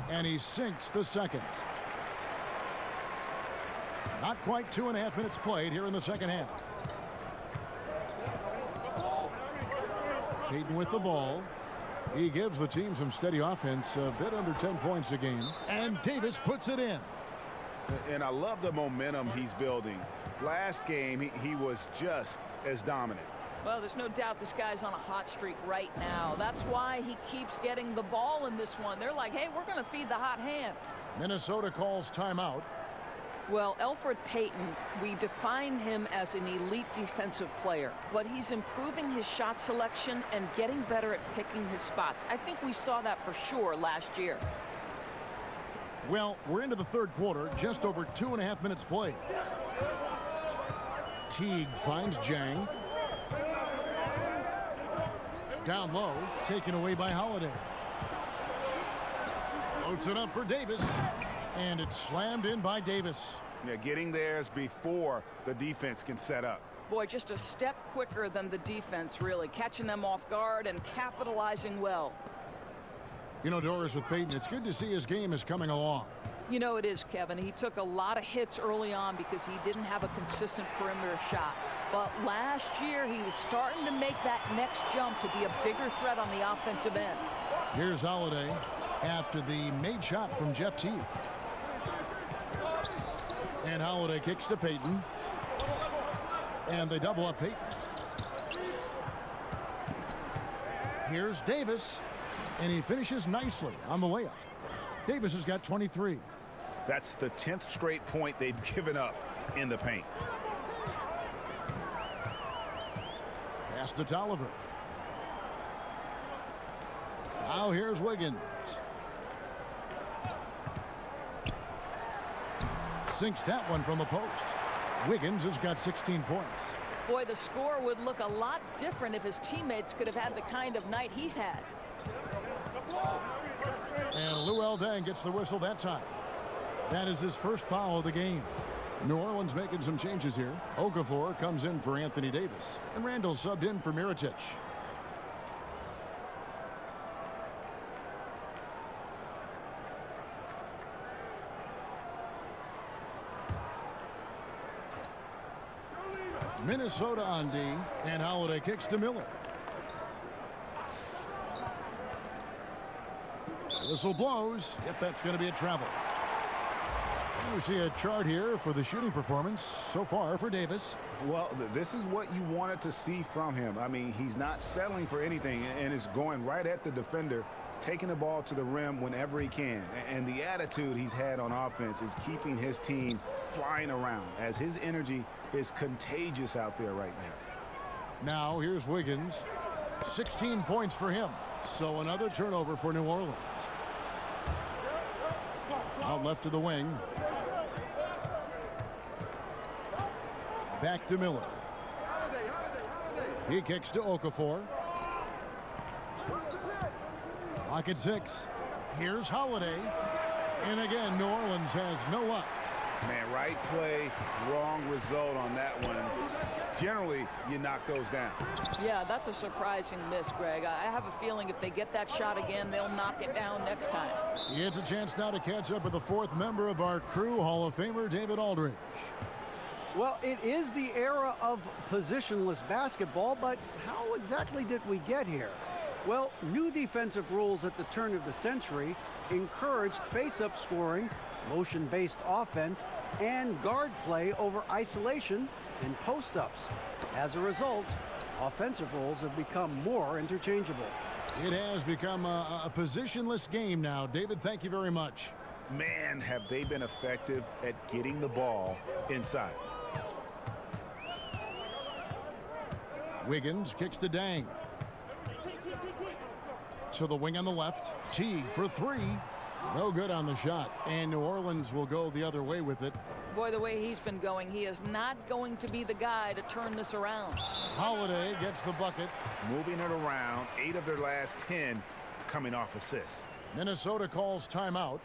And he sinks the second. Not quite 2.5 minutes played here in the second half. Payton with the ball. He gives the team some steady offense, a bit under 10 points a game. And Davis puts it in. And I love the momentum he's building. Last game, he was just as dominant. Well, there's no doubt this guy's on a hot streak right now. That's why he keeps getting the ball in this one. They're like, hey, we're going to feed the hot hand. Minnesota calls timeout. Well, Elfrid Payton, we define him as an elite defensive player, but he's improving his shot selection and getting better at picking his spots. I think we saw that for sure last year. Well, we're into the third quarter, just over 2.5 minutes played. Teague finds Jang. Down low, taken away by Holiday. Loads it up for Davis. And it's slammed in by Davis. Yeah, getting theirs before the defense can set up. Boy, just a step quicker than the defense, really, catching them off guard and capitalizing well. You know, Doris, with Peyton, it's good to see his game is coming along. You know it is, Kevin. He took a lot of hits early on because he didn't have a consistent perimeter shot. But last year, he was starting to make that next jump to be a bigger threat on the offensive end. Here's Holiday after the made shot from Jeff Teague. And Holiday kicks to Peyton. And they double up Peyton. Here's Davis. And he finishes nicely on the layup. Davis has got 23. That's the 10th straight point they've given up in the paint. Pass to Tolliver. Now here's Wiggins. Sinks that one from the post. Wiggins has got 16 points. Boy, the score would look a lot different if his teammates could have had the kind of night he's had. And Luol Deng gets the whistle that time. That is his first foul of the game. New Orleans making some changes here. Okafor comes in for Anthony Davis. And Randall subbed in for Mirotic. Minnesota on D, and Holiday kicks to Miller. Whistle blows. Yep, that's going to be a travel. We see a chart here for the shooting performance so far for Davis. Well, this is what you wanted to see from him. I mean, he's not settling for anything and is going right at the defender, taking the ball to the rim whenever he can. And the attitude he's had on offense is keeping his team flying around as his energy is contagious out there right now. Now here's Wiggins. 16 points for him. So another turnover for New Orleans. Out left to the wing. Back to Miller. He kicks to Okafor. Lock at 6. Here's Holiday. And again, New Orleans has no luck. Man, right play, wrong result on that one. Generally, you knock those down. Yeah, that's a surprising miss, Greg. I have a feeling if they get that shot again, they'll knock it down next time. It's a chance now to catch up with the fourth member of our crew, Hall of Famer David Aldridge. Well, it is the era of positionless basketball, but how exactly did we get here? Well, new defensive rules at the turn of the century encouraged face-up scoring, motion-based offense, and guard play over isolation and post-ups. As a result, offensive roles have become more interchangeable. It has become a positionless game now. David, thank you very much. Man, have they been effective at getting the ball inside. Wiggins kicks to Deng. To the wing on the left. Teague for 3. No good on the shot. And New Orleans will go the other way with it. Boy, the way he's been going, he is not going to be the guy to turn this around. Holiday gets the bucket. Moving it around. 8 of their last 10 coming off assists. Minnesota calls timeout.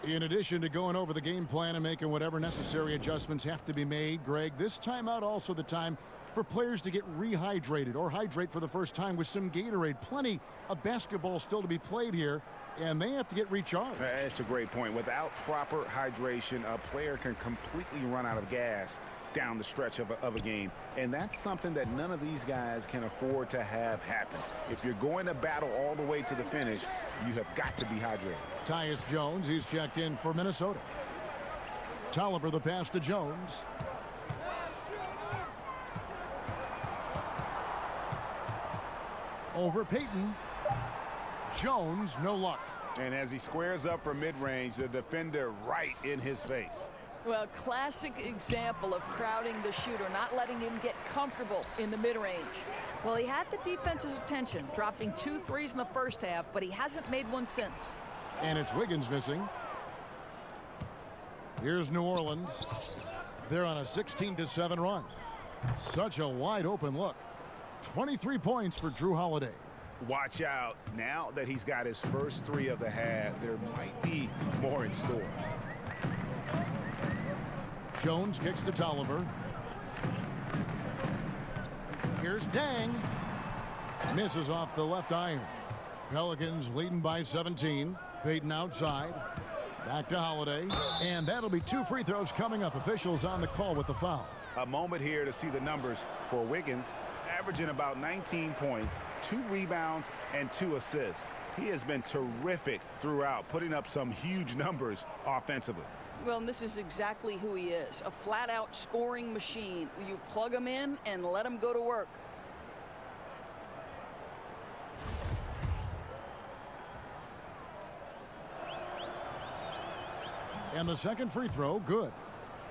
In addition to going over the game plan and making whatever necessary adjustments have to be made, Greg, this timeout also the time for players to get rehydrated or hydrate for the first time with some Gatorade. Plenty of basketball still to be played here, and they have to get recharged. That's a great point. Without proper hydration, a player can completely run out of gas down the stretch of a game, and that's something that none of these guys can afford to have happen. If you're going to battle all the way to the finish, you have got to be hydrated. Tyus Jones, he's checked in for Minnesota. Tolliver the pass to Jones. Over Peyton. Jones, no luck. And as he squares up for mid-range, the defender right in his face. Well, classic example of crowding the shooter, not letting him get comfortable in the mid-range. Well, he had the defense's attention, dropping 2 threes in the first half, but he hasn't made one since. And it's Wiggins missing. Here's New Orleans. They're on a 16-7 run. Such a wide open look. 23 points for Drew Holiday. Watch out. Now that he's got his first 3 of the half, there might be more in store. Jones kicks to Tolliver. Here's Dang. Misses off the left iron. Pelicans leading by 17. Payton outside. Back to Holiday. And that'll be 2 free throws coming up. Officials on the call with the foul. A moment here to see the numbers for Wiggins, averaging about 19 points, 2 rebounds, and 2 assists. He has been terrific throughout, putting up some huge numbers offensively. Well, and this is exactly who he is, a flat-out scoring machine. You plug him in and let him go to work. And the second free throw, good.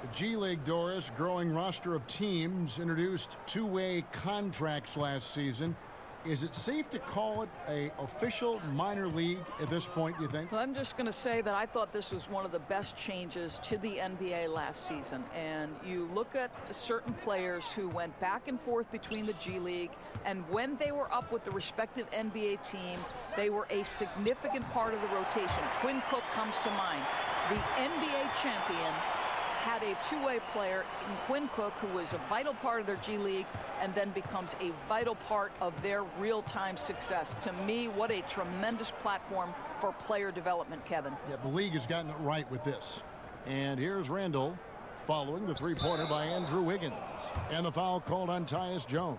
The G League, Doris, growing roster of teams, introduced 2-way contracts last season. Is it safe to call it a official minor league at this point, you think? Well, I'm just going to say that I thought this was one of the best changes to the NBA last season. And you look at certain players who went back and forth between the G League, and when they were up with the respective NBA team, they were a significant part of the rotation. Quinn Cook comes to mind. The NBA champion had a 2-way player in Quinn Cook who was a vital part of their G League and then becomes a vital part of their real-time success. To me, what a tremendous platform for player development, Kevin. Yeah, the league has gotten it right with this. And here's Randall following the three-pointer by Andrew Wiggins. And the foul called on Tyus Jones.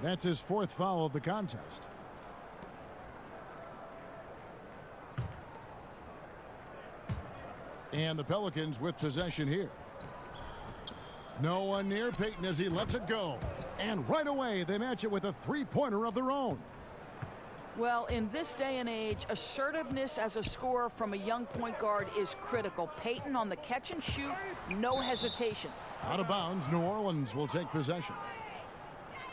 That's his 4th foul of the contest. And the Pelicans with possession here. No one near Payton as he lets it go. And right away, they match it with a three-pointer of their own. Well, in this day and age, assertiveness as a scorer from a young point guard is critical. Payton on the catch and shoot, no hesitation. Out of bounds, New Orleans will take possession.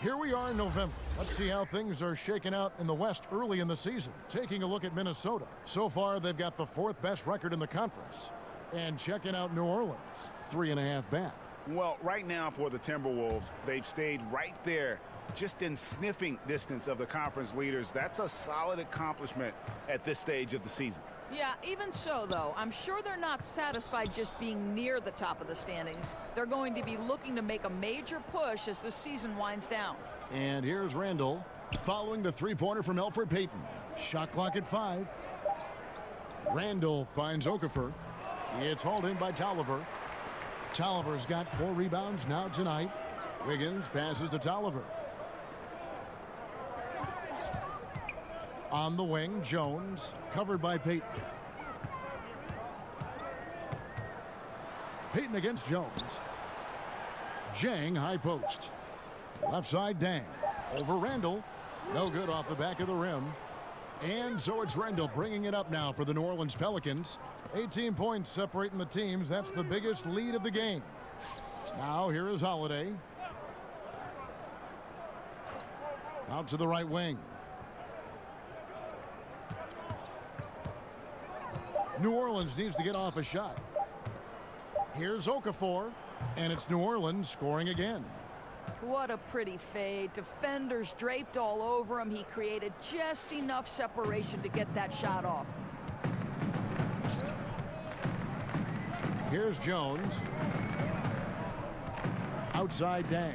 Here we are in November. Let's see how things are shaking out in the West early in the season. Taking a look at Minnesota. So far, they've got the 4th best record in the conference. And checking out New Orleans, 3.5 back. Well, right now for the Timberwolves, they've stayed right there, just in sniffing distance of the conference leaders. That's a solid accomplishment at this stage of the season. Yeah, even so, though, I'm sure they're not satisfied just being near the top of the standings. They're going to be looking to make a major push as the season winds down. And here's Randall following the three-pointer from Elfrid Payton. Shot clock at 5. Randall finds Okafor. It's hauled in by Tolliver. Tolliver's got 4 rebounds now tonight. Wiggins passes to Tolliver. On the wing, Jones, covered by Payton. Payton against Jones. Jang, high post. Left side, Dang. Over Randall. No good off the back of the rim. And so it's Randall bringing it up now for the New Orleans Pelicans. 18 points separating the teams. That's the biggest lead of the game. Now here is Holiday. Out to the right wing. New Orleans needs to get off a shot. Here's Okafor, and it's New Orleans scoring again. What a pretty fade. Defenders draped all over him. He created just enough separation to get that shot off. Here's Jones. Outside Dang.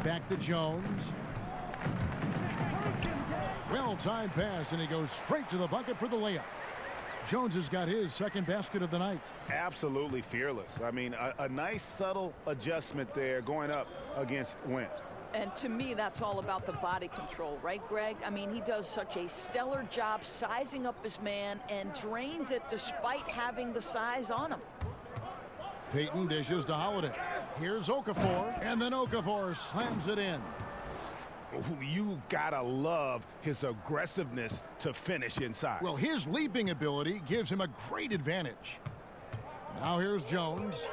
Back to Jones. Well-timed pass, and he goes straight to the bucket for the layup. Jones has got his 2nd basket of the night. Absolutely fearless. I mean, a nice subtle adjustment there going up against Wentz. And to me, that's all about the body control, right, Greg? I mean, he does such a stellar job sizing up his man and drains it despite having the size on him. Payton dishes to Holiday. Here's Okafor, and then Okafor slams it in. You've got to love his aggressiveness to finish inside. Well, his leaping ability gives him a great advantage. Now here's Jones.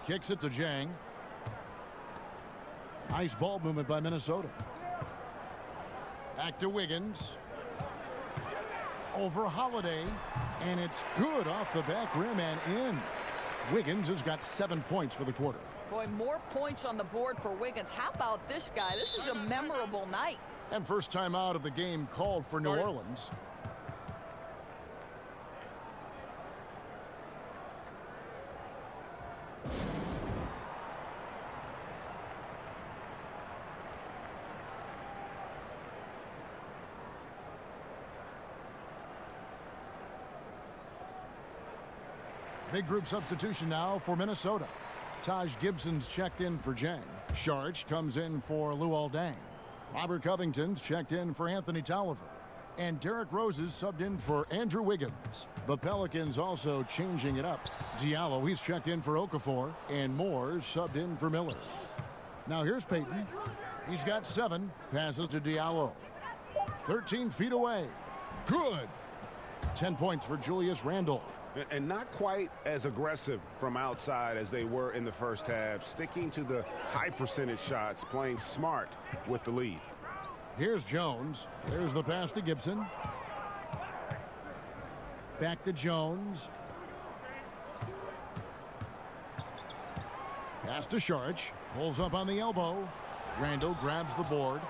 Kicks it to Jang. Nice ball movement by Minnesota. Back to Wiggins. Over Holiday. And it's good off the back rim and in. Wiggins has got 7 points for the quarter. Boy, more points on the board for Wiggins. How about this guy? This is a memorable night. And first time out of the game called for New Orleans. Big group substitution now for Minnesota. Taj Gibson's checked in for Jang. Sharch comes in for Luol Deng. Robert Covington's checked in for Anthony Tolliver. And Derrick Rose is subbed in for Andrew Wiggins. The Pelicans also changing it up. Diallo, he's checked in for Okafor. And Moore subbed in for Miller. Now here's Payton. He's got 7. Passes to Diallo. 13 feet away. Good. 10 points for Julius Randle. And not quite as aggressive from outside as they were in the first half. Sticking to the high percentage shots. Playing smart with the lead. Here's Jones. There's the pass to Gibson. Back to Jones. Pass to Sharch. Pulls up on the elbow. Randle grabs the board.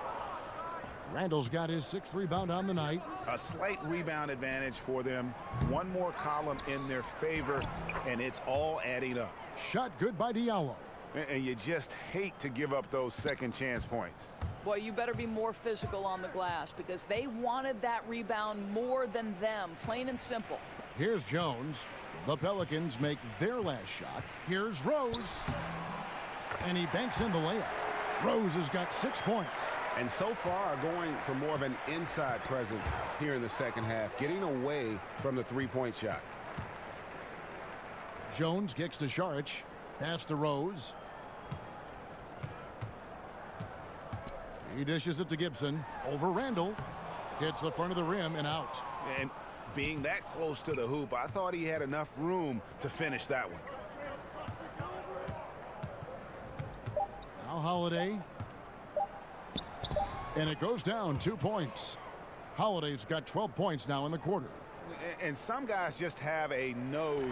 Randle's got his 6th rebound on the night. A slight rebound advantage for them. One more column in their favor, and it's all adding up. Shot good by Diallo. And you just hate to give up those second chance points. Boy, you better be more physical on the glass because they wanted that rebound more than them, plain and simple. Here's Jones. The Pelicans make their last shot. Here's Rose. And he banks in the layup. Rose has got 6 points. And so far going for more of an inside presence here in the second half, getting away from the three-point shot. Jones kicks to Sharch. Pass to Rose. He dishes it to Gibson. Over Randle. Hits the front of the rim and out. And being that close to the hoop, I thought he had enough room to finish that one. Now Holiday. And it goes down 2 points. Holiday's got 12 points now in the quarter. And some guys just have a nose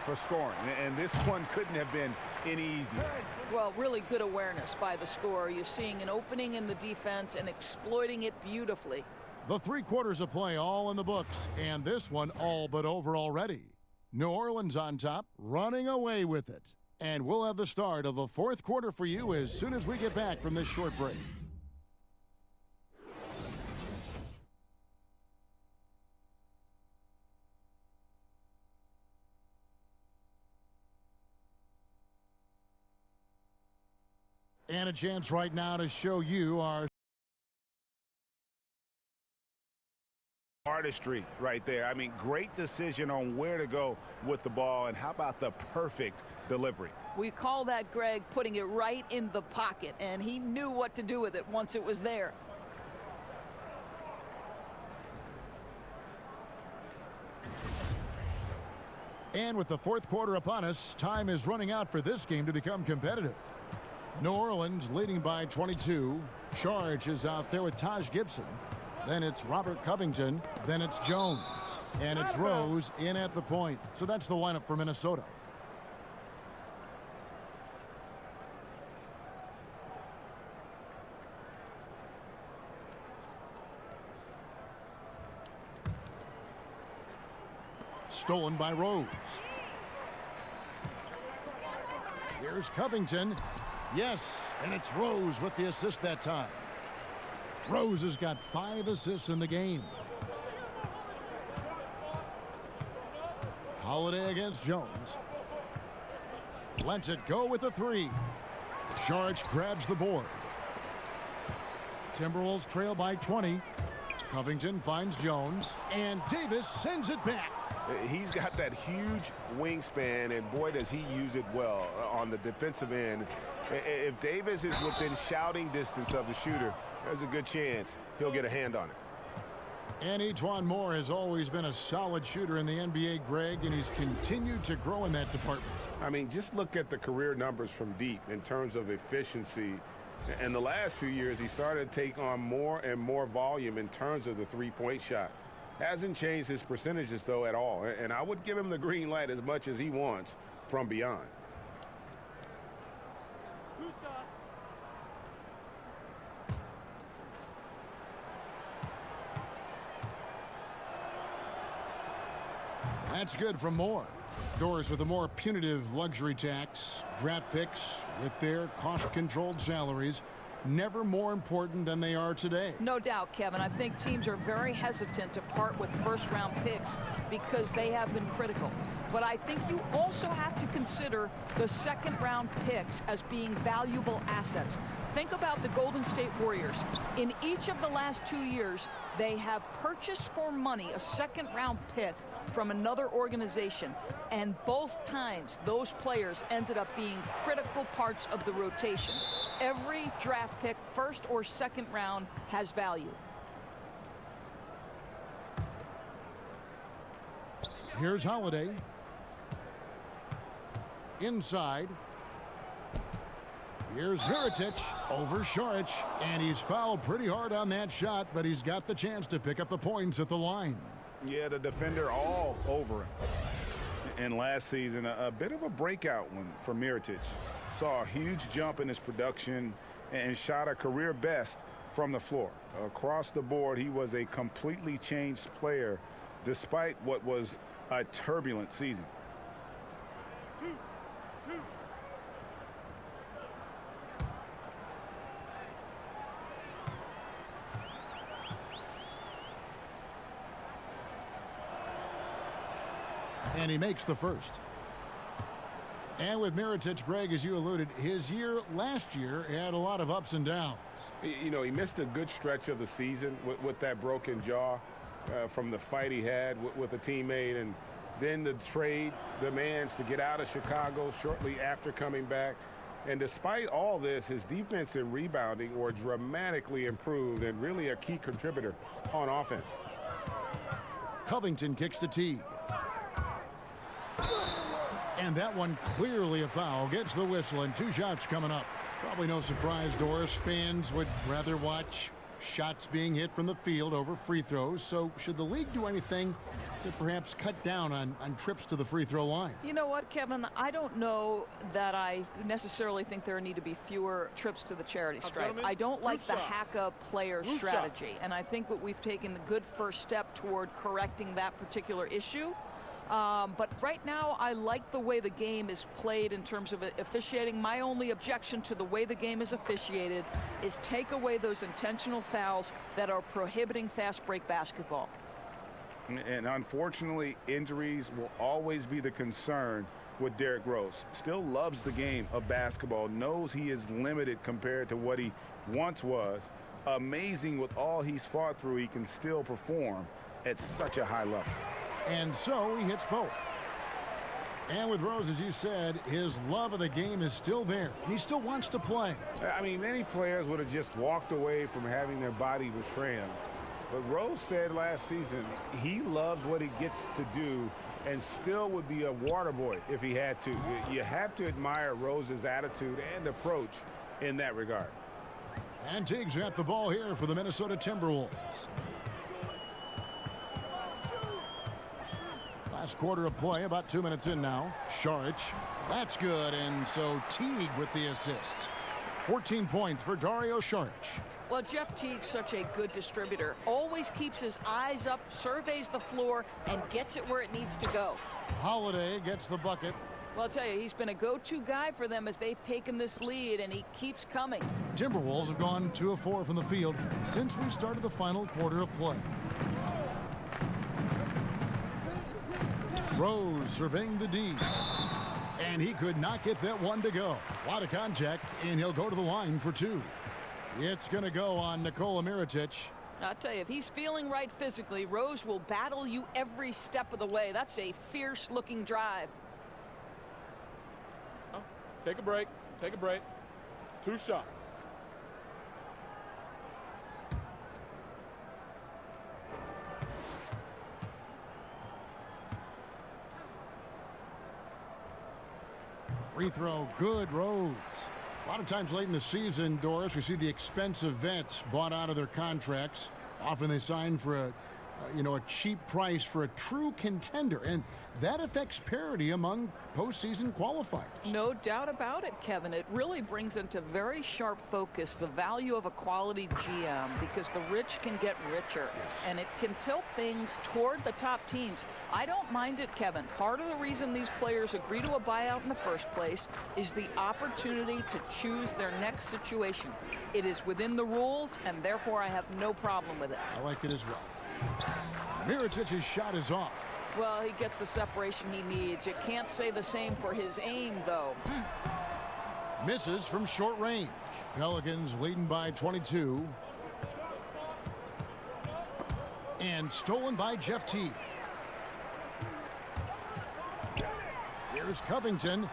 for scoring. And this one couldn't have been any easier. Well, really good awareness by the scorer. You're seeing an opening in the defense and exploiting it beautifully. The 3 quarters of play all in the books. And this one all but over already. New Orleans on top, running away with it. And we'll have the start of the 4th quarter for you as soon as we get back from this short break. And a chance right now to show you our artistry right there. I mean, great decision on where to go with the ball, and how about the perfect delivery? We call that, Greg, putting it right in the pocket, and he knew what to do with it once it was there. And with the 4th quarter upon us, time is running out for this game to become competitive. New Orleans leading by 22. Sharch is out there with Taj Gibson. Then it's Robert Covington. Then it's Jones. And it's Rose in at the point. So that's the lineup for Minnesota. Stolen by Rose. Here's Covington. Yes, and it's Rose with the assist that time. Rose has got 5 assists in the game. Holiday against Jones. Lets it go with a 3. Sharch grabs the board. Timberwolves trail by 20. Covington finds Jones, and Davis sends it back. He's got that huge wingspan, and boy, does he use it well on the defensive end. If Davis is within shouting distance of the shooter, there's a good chance he'll get a hand on it. And E'Twaun Moore has always been a solid shooter in the NBA, Greg, and he's continued to grow in that department. I mean, just look at the career numbers from deep in terms of efficiency. In the last few years, he started to take on more and more volume in terms of the three-point shot. Hasn't changed his percentages, though, at all. And I would give him the green light as much as he wants from beyond. That's good from Moore. Doors with a more punitive luxury tax. Draft picks with their cost-controlled salaries. never more important than they are today. No doubt, Kevin. I think teams are very hesitant to part with first-round picks because they have been critical. But I think you also have to consider the second-round picks as being valuable assets. Think about the Golden State Warriors. In each of the last 2 years, they have purchased for money a second-round pick from another organization, and both times those players ended up being critical parts of the rotation. Every draft pick, first or second round, has value. Here's Holiday. Inside. Here's Mirotic over Šarić, and he's fouled pretty hard on that shot, but he's got the chance to pick up the points at the line. Yeah, the defender all over him. And last season, a bit of a breakout one for Mirotic. Saw a huge jump in his production and shot a career best from the floor. Across the board, he was a completely changed player despite what was a turbulent season. And he makes the first. And with Mirotic, Greg, as you alluded, his year last year had a lot of ups and downs. You know, he missed a good stretch of the season with that broken jaw from the fight he had with a teammate, and then the trade demands to get out of Chicago shortly after coming back. And despite all this, his defense and rebounding were dramatically improved and really a key contributor on offense. Covington kicks to Teague. And that one clearly a foul. Gets the whistle, and 2 shots coming up. Probably no surprise, Doris. Fans would rather watch shots being hit from the field over free throws. So should the league do anything to perhaps cut down on trips to the free throw line? You know what, Kevin? I don't know that I necessarily think there need to be fewer trips to the charity stripe. I don't like the hack-up player strategy. And I think that we've taken a good first step toward correcting that particular issue. But right now, I like the way the game is played in terms of officiating. My only objection to the way the game is officiated is take away those intentional fouls that are prohibiting fast break basketball. And unfortunately, injuries will always be the concern with Derrick Rose. Still loves the game of basketball, knows he is limited compared to what he once was. Amazing with all he's fought through, he can still perform at such a high level. And so he hits both. And with Rose, as you said, his love of the game is still there. And he still wants to play. I mean, many players would have just walked away from having their body betray him. But Rose said last season he loves what he gets to do and still would be a water boy if he had to. You have to admire Rose's attitude and approach in that regard. And Teague's got the ball here for the Minnesota Timberwolves. Last quarter of play, about 2 minutes in now. Šarić, that's good, and so Teague with the assist. 14 points for Dario Šarić. Well, Jeff Teague's such a good distributor. Always keeps his eyes up, surveys the floor, and gets it where it needs to go. Holiday gets the bucket. Well, I'll tell you, he's been a go-to guy for them as they've taken this lead, and he keeps coming. Timberwolves have gone 2 of 4 from the field since we started the final quarter of play. Rose surveying the D. And he could not get that one to go. A lot of contact, and he'll go to the line for 2. It's going to go on Nikola Mirotic. I'll tell you, if he's feeling right physically, Rose will battle you every step of the way. That's a fierce-looking drive. Take a break. Take a break. 2 shots. Free throw, good, Rose. A lot of times late in the season, Doris, we see the expensive vets bought out of their contracts. Often they sign for a cheap price for a true contender, and that affects parity among postseason qualifiers. No doubt about it, Kevin. It really brings into very sharp focus the value of a quality GM, because the rich can get richer, and it can tilt things toward the top teams. I don't mind it, Kevin. Part of the reason these players agree to a buyout in the first place is the opportunity to choose their next situation. It is within the rules, and therefore I have no problem with it. I like it as well. Mirotic's shot is off. Well, he gets the separation he needs. You can't say the same for his aim, though. Misses from short range. Pelicans leading by 22. And stolen by Jeff Teague. Here's Covington.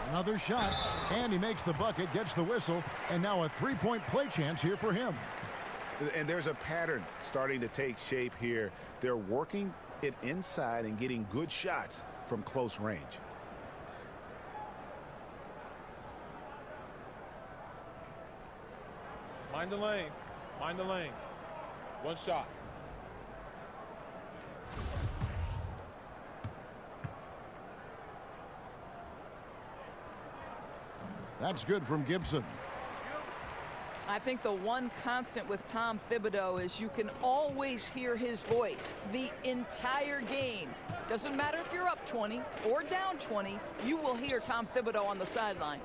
Another shot, and he makes the bucket, gets the whistle, and now a three-point play chance here for him. And there's a pattern starting to take shape here. They're working it inside and getting good shots from close range. Mind the lanes. Mind the lanes. One shot. That's good from Gibson. I think the one constant with Tom Thibodeau is you can always hear his voice the entire game. Doesn't matter if you're up 20 or down 20, you will hear Tom Thibodeau on the sideline.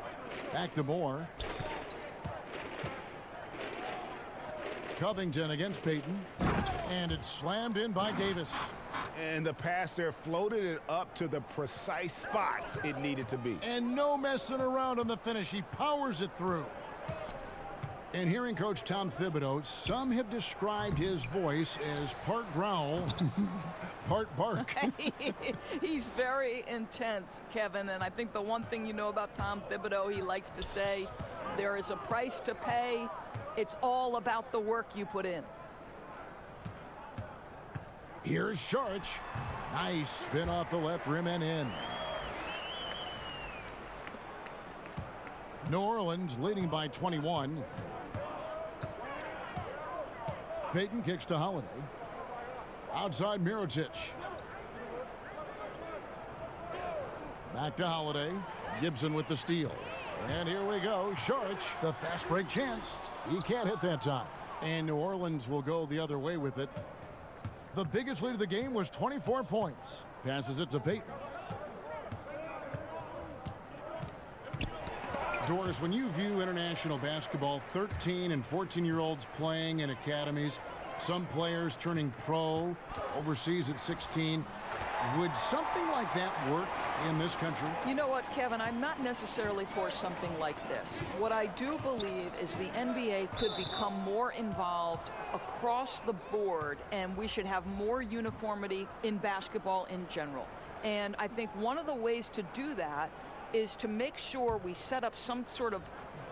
Back to Moore. Covington against Payton. And it's slammed in by Davis. And the pass there floated it up to the precise spot it needed to be. And no messing around on the finish. He powers it through. And hearing Coach Tom Thibodeau, some have described his voice as part growl, part bark. He's very intense, Kevin, and I think the one thing you know about Tom Thibodeau, he likes to say, there is a price to pay. It's all about the work you put in. Here's Sharch. Nice spin off the left rim and in. New Orleans leading by 21. Payton kicks to Holiday. Outside Mirotic. Back to Holiday. Gibson with the steal. And here we go. Sharch, the fast break chance. He can't hit that time. And New Orleans will go the other way with it. The biggest lead of the game was 24 points. Passes it to Payton. Doris, when you view international basketball, 13 and 14-year-olds playing in academies, some players turning pro overseas at 16, would something like that work in this country? You know what, Kevin? I'm not necessarily for something like this. What I do believe is the NBA could become more involved across the board, and we should have more uniformity in basketball in general. And I think one of the ways to do that is to make sure we set up some sort of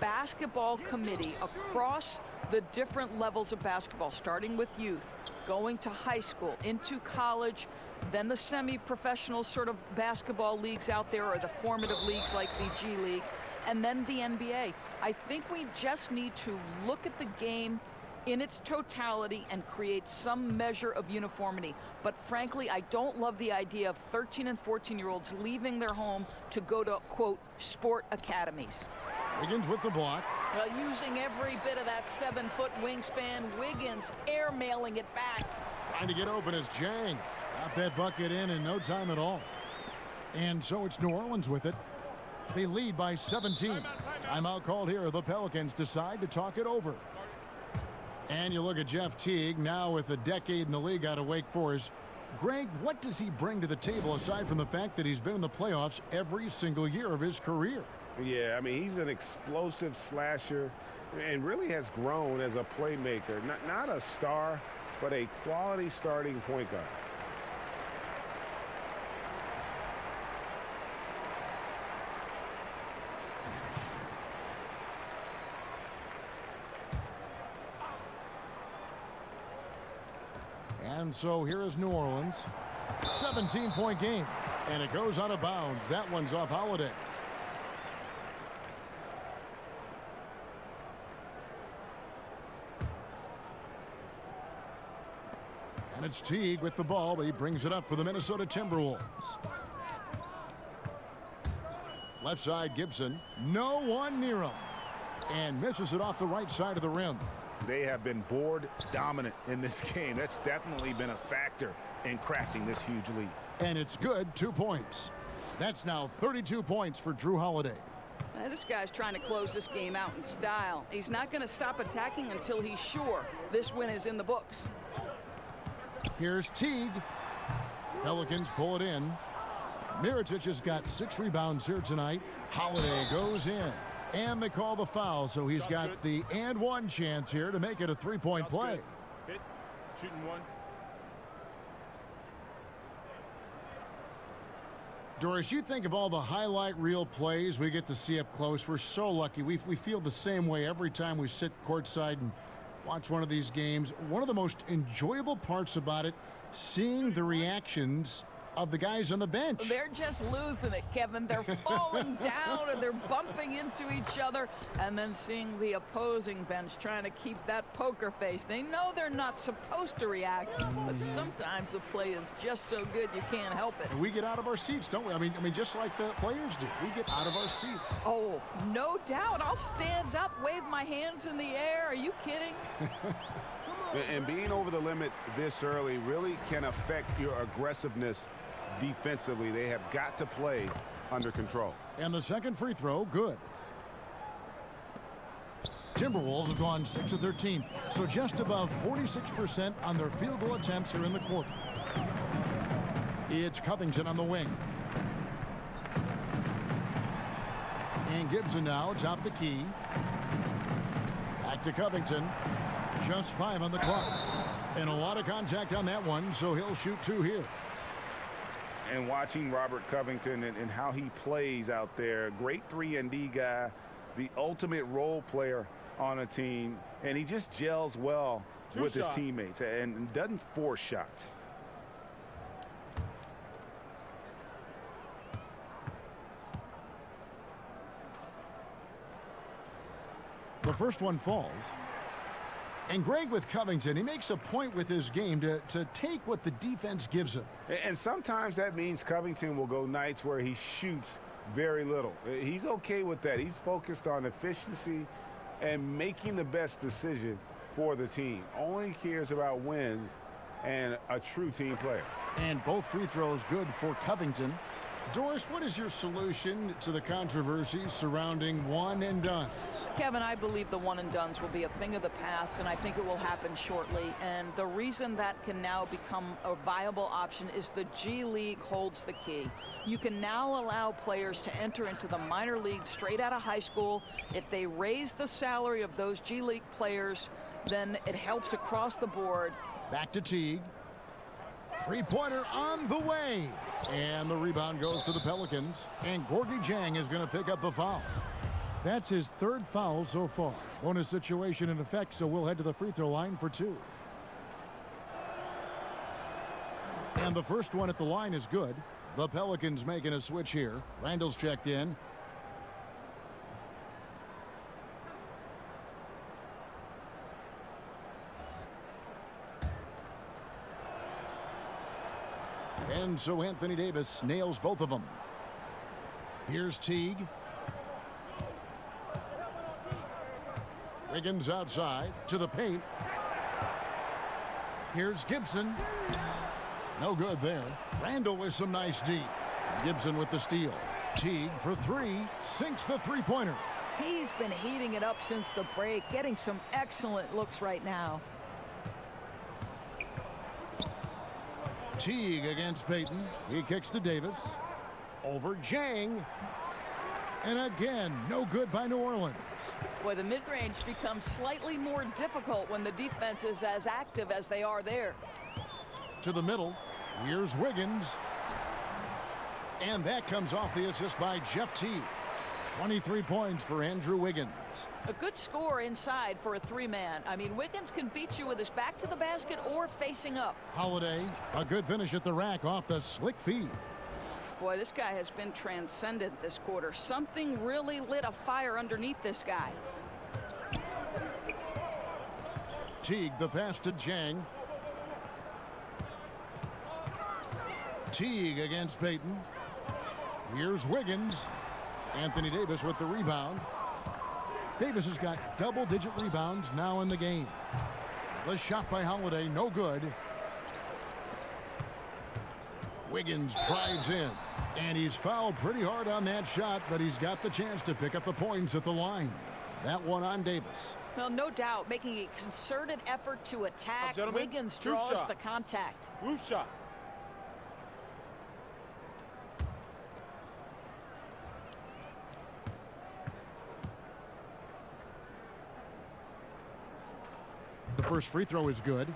basketball committee across the different levels of basketball, starting with youth, going to high school, into college, then the semi-professional sort of basketball leagues out there, or the formative leagues like the G League, and then the NBA. I think we just need to look at the game in its totality and create some measure of uniformity. But frankly, I don't love the idea of 13 and 14-year-olds leaving their home to go to, quote, sport academies. Wiggins with the block. Well, using every bit of that 7-foot wingspan, Wiggins airmailing it back. Trying to get open as Jang got that bucket in no time at all. And so it's New Orleans with it. They lead by 17. Timeout called here. The Pelicans decide to talk it over. And you look at Jeff Teague, now with a decade in the league out of Wake Forest. Greg, what does he bring to the table aside from the fact that he's been in the playoffs every single year of his career? Yeah, I mean, he's an explosive slasher and really has grown as a playmaker. Not a star, but a quality starting point guard. And so here is New Orleans. 17-point game. And it goes out of bounds. That one's off Holiday. And it's Teague with the ball, but he brings it up for the Minnesota Timberwolves. Left side, Gibson. No one near him. And misses it off the right side of the rim. They have been board dominant in this game. That's definitely been a factor in crafting this huge lead. And it's good, 2 points. That's now 32 points for Drew Holiday. This guy's trying to close this game out in style. He's not going to stop attacking until he's sure this win is in the books. Here's Teague. Pelicans pull it in. Mirotic has got 6 rebounds here tonight. Holiday goes in. And they call the foul, so he's got the and one chance here to make it a 3-point play. Hit. Shooting one. Doris, you think of all the highlight reel plays we get to see up close. We're so lucky. We feel the same way every time we sit courtside and watch one of these games. One of the most enjoyable parts about it, seeing the reactions of the guys on the bench. They're just losing it, Kevin. They're falling down and they're bumping into each other, and then seeing the opposing bench trying to keep that poker face. They know they're not supposed to react, but sometimes the play is just so good you can't help it. We get out of our seats, don't we? I mean, just like the players do. We get out of our seats. Oh, no doubt. I'll stand up, wave my hands in the air. Are you kidding? And being over the limit this early really can affect your aggressiveness defensively. They have got to play under control. And the second free throw, good. Timberwolves have gone 6 of 13, so just above 46% on their field goal attempts here in the quarter. It's Covington on the wing. And Gibson now top the key. Back to Covington. Just 5 on the clock. And a lot of contact on that one, so he'll shoot 2 here. And watching Robert Covington and how he plays out there, great 3-and-D guy, the ultimate role player on a team, and he just gels well with his teammates and doesn't force shots. The first one falls. And Greg with Covington, he makes a point with his game to take what the defense gives him. And sometimes that means Covington will go nights where he shoots very little. He's okay with that. He's focused on efficiency and making the best decision for the team. Only cares about wins and a true team player. And both free throws good for Covington. Doris, what is your solution to the controversy surrounding one-and-dones? Kevin, I believe the one-and-dones will be a thing of the past, and I think it will happen shortly. And the reason that can now become a viable option is the G League holds the key. You can now allow players to enter into the minor league straight out of high school. If they raise the salary of those G League players, then it helps across the board. Back to Teague. Three-pointer on the way. And the rebound goes to the Pelicans. And Gorgie Jang is going to pick up the foul. That's his 3rd foul so far. Bonus situation in effect, so we'll head to the free throw line for 2. And the first one at the line is good. The Pelicans making a switch here. Randall's checked in. And so Anthony Davis nails both of them. Here's Teague. Wiggins outside to the paint. Here's Gibson. No good there. Randall with some nice D. Gibson with the steal. Teague for 3. Sinks the three-pointer. He's been heating it up since the break, getting some excellent looks right now. Teague against Payton. He kicks to Davis. Over Jang. And again, no good by New Orleans. Boy, the mid-range becomes slightly more difficult when the defense is as active as they are there. To the middle. Here's Wiggins. And that comes off the assist by Jeff Teague. 23 points for Andrew Wiggins. A good score inside for a 3-man. I mean, Wiggins can beat you with his back to the basket or facing up. Holiday, a good finish at the rack off the slick feed. Boy, this guy has been transcendent this quarter. Something really lit a fire underneath this guy. Teague, the pass to Jang. Teague against Payton. Here's Wiggins. Anthony Davis with the rebound. Davis has got double-digit rebounds now in the game. The shot by Holiday, no good. Wiggins drives in, and he's fouled pretty hard on that shot, but he's got the chance to pick up the points at the line. That one on Davis. Well, no doubt, making a concerted effort to attack. Wiggins draws the contact. Roof shots. The first free throw is good.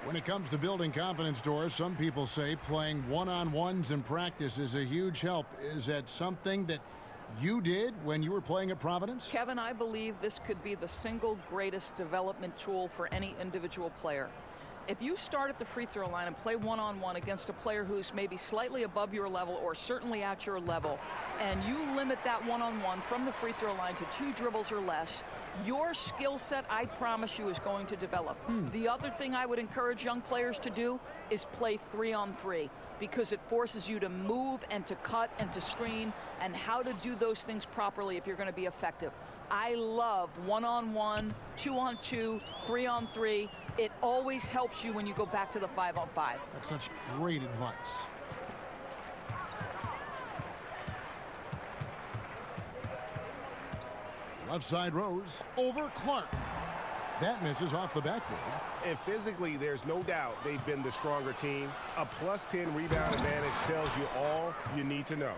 When it comes to building confidence, Doris, some people say playing one-on-ones in practice is a huge help. Is that something that you did when you were playing at Providence? Kevin, I believe this could be the single greatest development tool for any individual player. If you start at the free throw line and play one-on-one against a player who's maybe slightly above your level or certainly at your level, and you limit that one-on-one from the free throw line to 2 dribbles or less, your skill set, I promise you, is going to develop. The other thing I would encourage young players to do is play 3-on-3, because it forces you to move and to cut and to screen and how to do those things properly if you're going to be effective. I love 1-on-1, 2-on-2, 3-on-3. It always helps you when you go back to the 5-on-5. That's such great advice. Left side Rose over Clark. That misses off the backboard. And physically, there's no doubt they've been the stronger team. A +10 rebound advantage tells you all you need to know.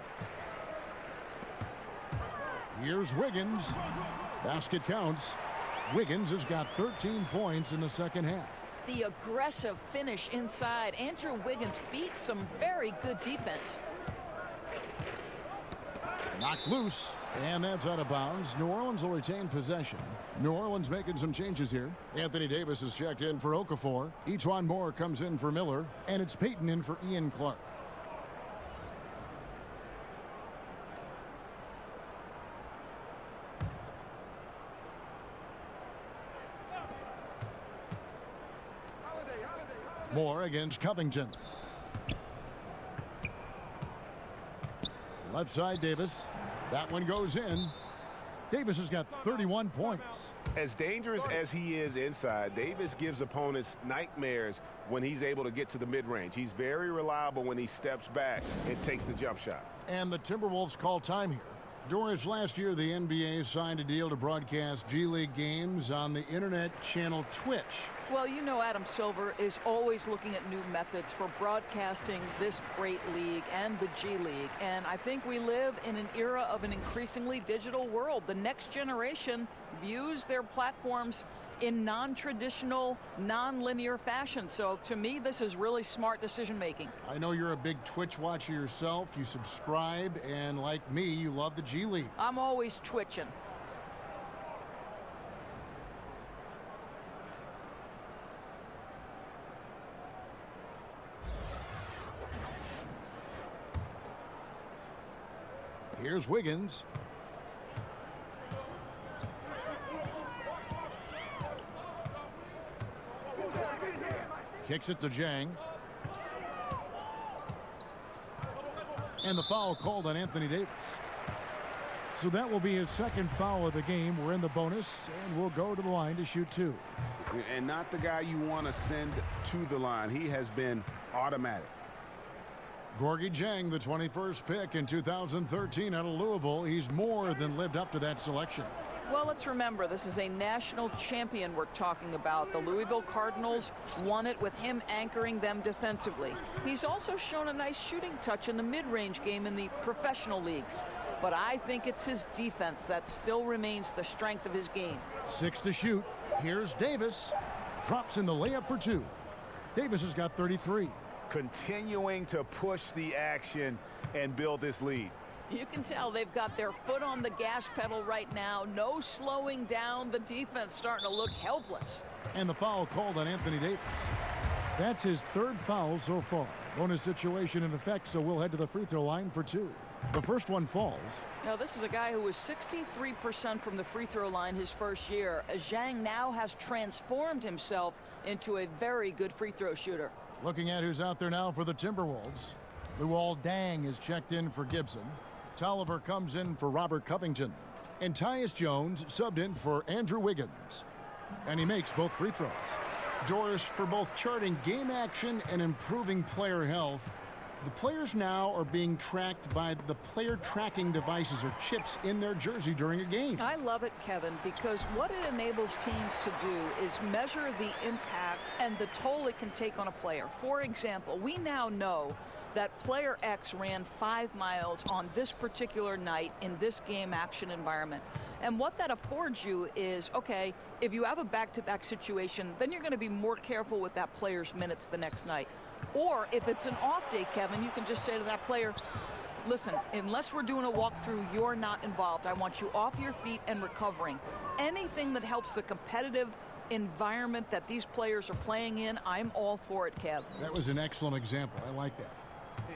Here's Wiggins. Basket counts. Wiggins has got 13 points in the second half. The aggressive finish inside. Andrew Wiggins beats some very good defense. Knocked loose, and that's out of bounds. New Orleans will retain possession. New Orleans making some changes here. Anthony Davis is checked in for Okafor. Etuan Moore comes in for Miller, and it's Payton in for Ian Clark. Moore against Covington. Left side Davis. That one goes in. Davis has got 31 points. As dangerous as he is inside, Davis gives opponents nightmares when he's able to get to the mid-range. He's very reliable when he steps back and takes the jump shot. And the Timberwolves call time here. Doris, last year the NBA signed a deal to broadcast G League games on the internet channel Twitch. Well, you know Adam Silver is always looking at new methods for broadcasting this great league and the G League. And I think we live in an era of an increasingly digital world. The next generation views their platforms in non-traditional, non-linear fashion. So to me, this is really smart decision making. I know you're a big Twitch watcher yourself. You subscribe, and like me, you love the G League. I'm always twitching. Here's Wiggins. Kicks it to Jang. And the foul called on Anthony Davis. So that will be his second foul of the game. We're in the bonus, and we'll go to the line to shoot 2. And not the guy you want to send to the line. He has been automatic. Gorgie Jang, the 21st pick in 2013 out of Louisville. He's more than lived up to that selection. Well, let's remember, this is a national champion we're talking about. The Louisville Cardinals won it with him anchoring them defensively. He's also shown a nice shooting touch in the mid-range game in the professional leagues. But I think it's his defense that still remains the strength of his game. 6 to shoot. Here's Davis. Drops in the layup for 2. Davis has got 33. Continuing to push the action and build this lead. You can tell they've got their foot on the gas pedal right now. No slowing down. The defense starting to look helpless. And the foul called on Anthony Davis. That's his 3rd foul so far. Bonus situation in effect, so we'll head to the free throw line for 2. The first one falls. Now, this is a guy who was 63% from the free throw line his first year. Zhang now has transformed himself into a very good free throw shooter. Looking at who's out there now for the Timberwolves. Luol Deng is checked in for Gibson. Tolliver comes in for Robert Covington. And Tyus Jones subbed in for Andrew Wiggins. And he makes both free throws. Doris, for both charting game action and improving player health, the players now are being tracked by the player tracking devices or chips in their jersey during a game. I love it, Kevin, because what it enables teams to do is measure the impact and the toll it can take on a player. For example, we now know that player X ran 5 miles on this particular night in this game action environment. And what that affords you is, okay, if you have a back-to-back situation, then you're going to be more careful with that player's minutes the next night. Or if it's an off day, Kevin, you can just say to that player, listen, unless we're doing a walkthrough, you're not involved. I want you off your feet and recovering. Anything that helps the competitive environment that these players are playing in, I'm all for it, Kev. That was an excellent example. I like that.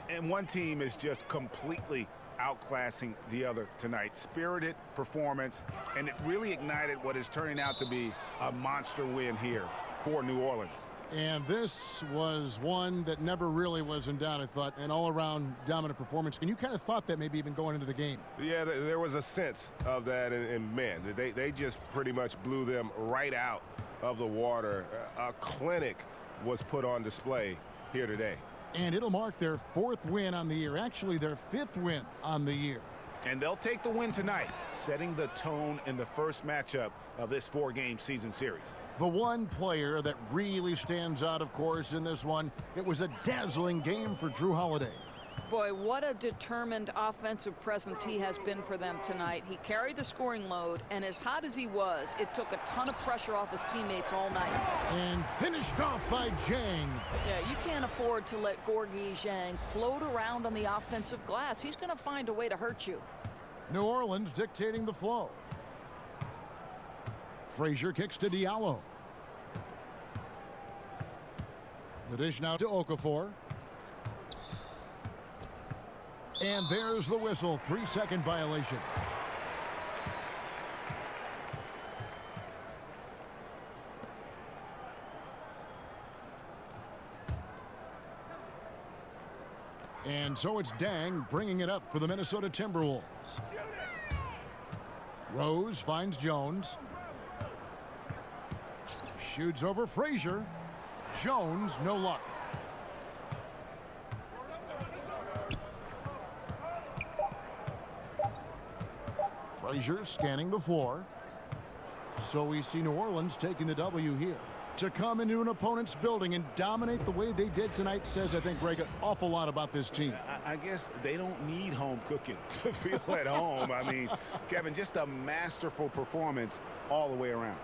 And one team is just completely outclassing the other tonight. Spirited performance, and it really ignited what is turning out to be a monster win here for New Orleans. And this was one that never really was in doubt, I thought, an all-around dominant performance. And you kind of thought that maybe even going into the game. Yeah, there was a sense of that, and man, they just pretty much blew them right out of the water. A clinic was put on display here today. And it'll mark their 4th win on the year, actually their 5th win on the year. And they'll take the win tonight, setting the tone in the first matchup of this 4-game season series. The one player that really stands out, of course, in this one, it was a dazzling game for Drew Holiday. Boy, what a determined offensive presence he has been for them tonight. He carried the scoring load, and as hot as he was, it took a ton of pressure off his teammates all night. And finished off by Zhang. Yeah, you can't afford to let Gorgui Zhang float around on the offensive glass. He's going to find a way to hurt you. New Orleans dictating the flow. Frazier kicks to Diallo. The dish now to Okafor. And there's the whistle. 3-second violation. And so it's Deng bringing it up for the Minnesota Timberwolves. Rose finds Jones. Shoots over Frazier. Jones, no luck. Frazier scanning the floor. So we see New Orleans taking the W here. To come into an opponent's building and dominate the way they did tonight says, I think, Greg, an awful lot about this team. I guess they don't need home cooking to feel at home. I mean, Kevin, just a masterful performance all the way around.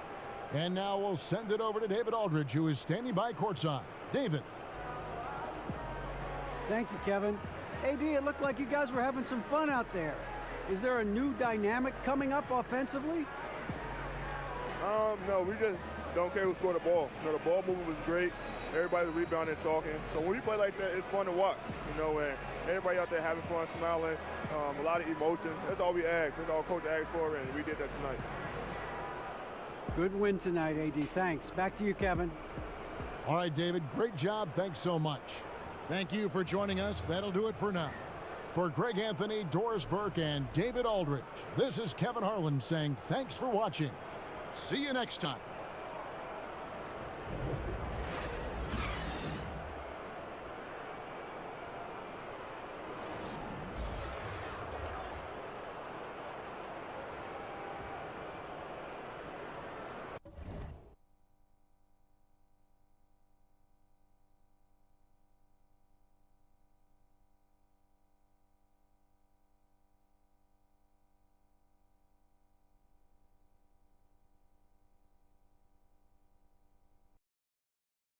And now we'll send it over to David Aldridge, who is standing by courtside. David. Thank you, Kevin. AD, it looked like you guys were having some fun out there. Is there a new dynamic coming up offensively? No, we just don't care who scored the ball. You know, the ball movement was great. Everybody's rebounding and talking. So when we play like that, it's fun to watch. You know, and everybody out there having fun, smiling, a lot of emotions. That's all we ask. That's all Coach asked for, and we did that tonight. Good win tonight, AD. Thanks. Back to you, Kevin. All right, David, great job. Thanks so much. Thank you for joining us. That'll do it for now. For Greg Anthony, Doris Burke, and David Aldridge, this is Kevin Harlan saying thanks for watching. See you next time.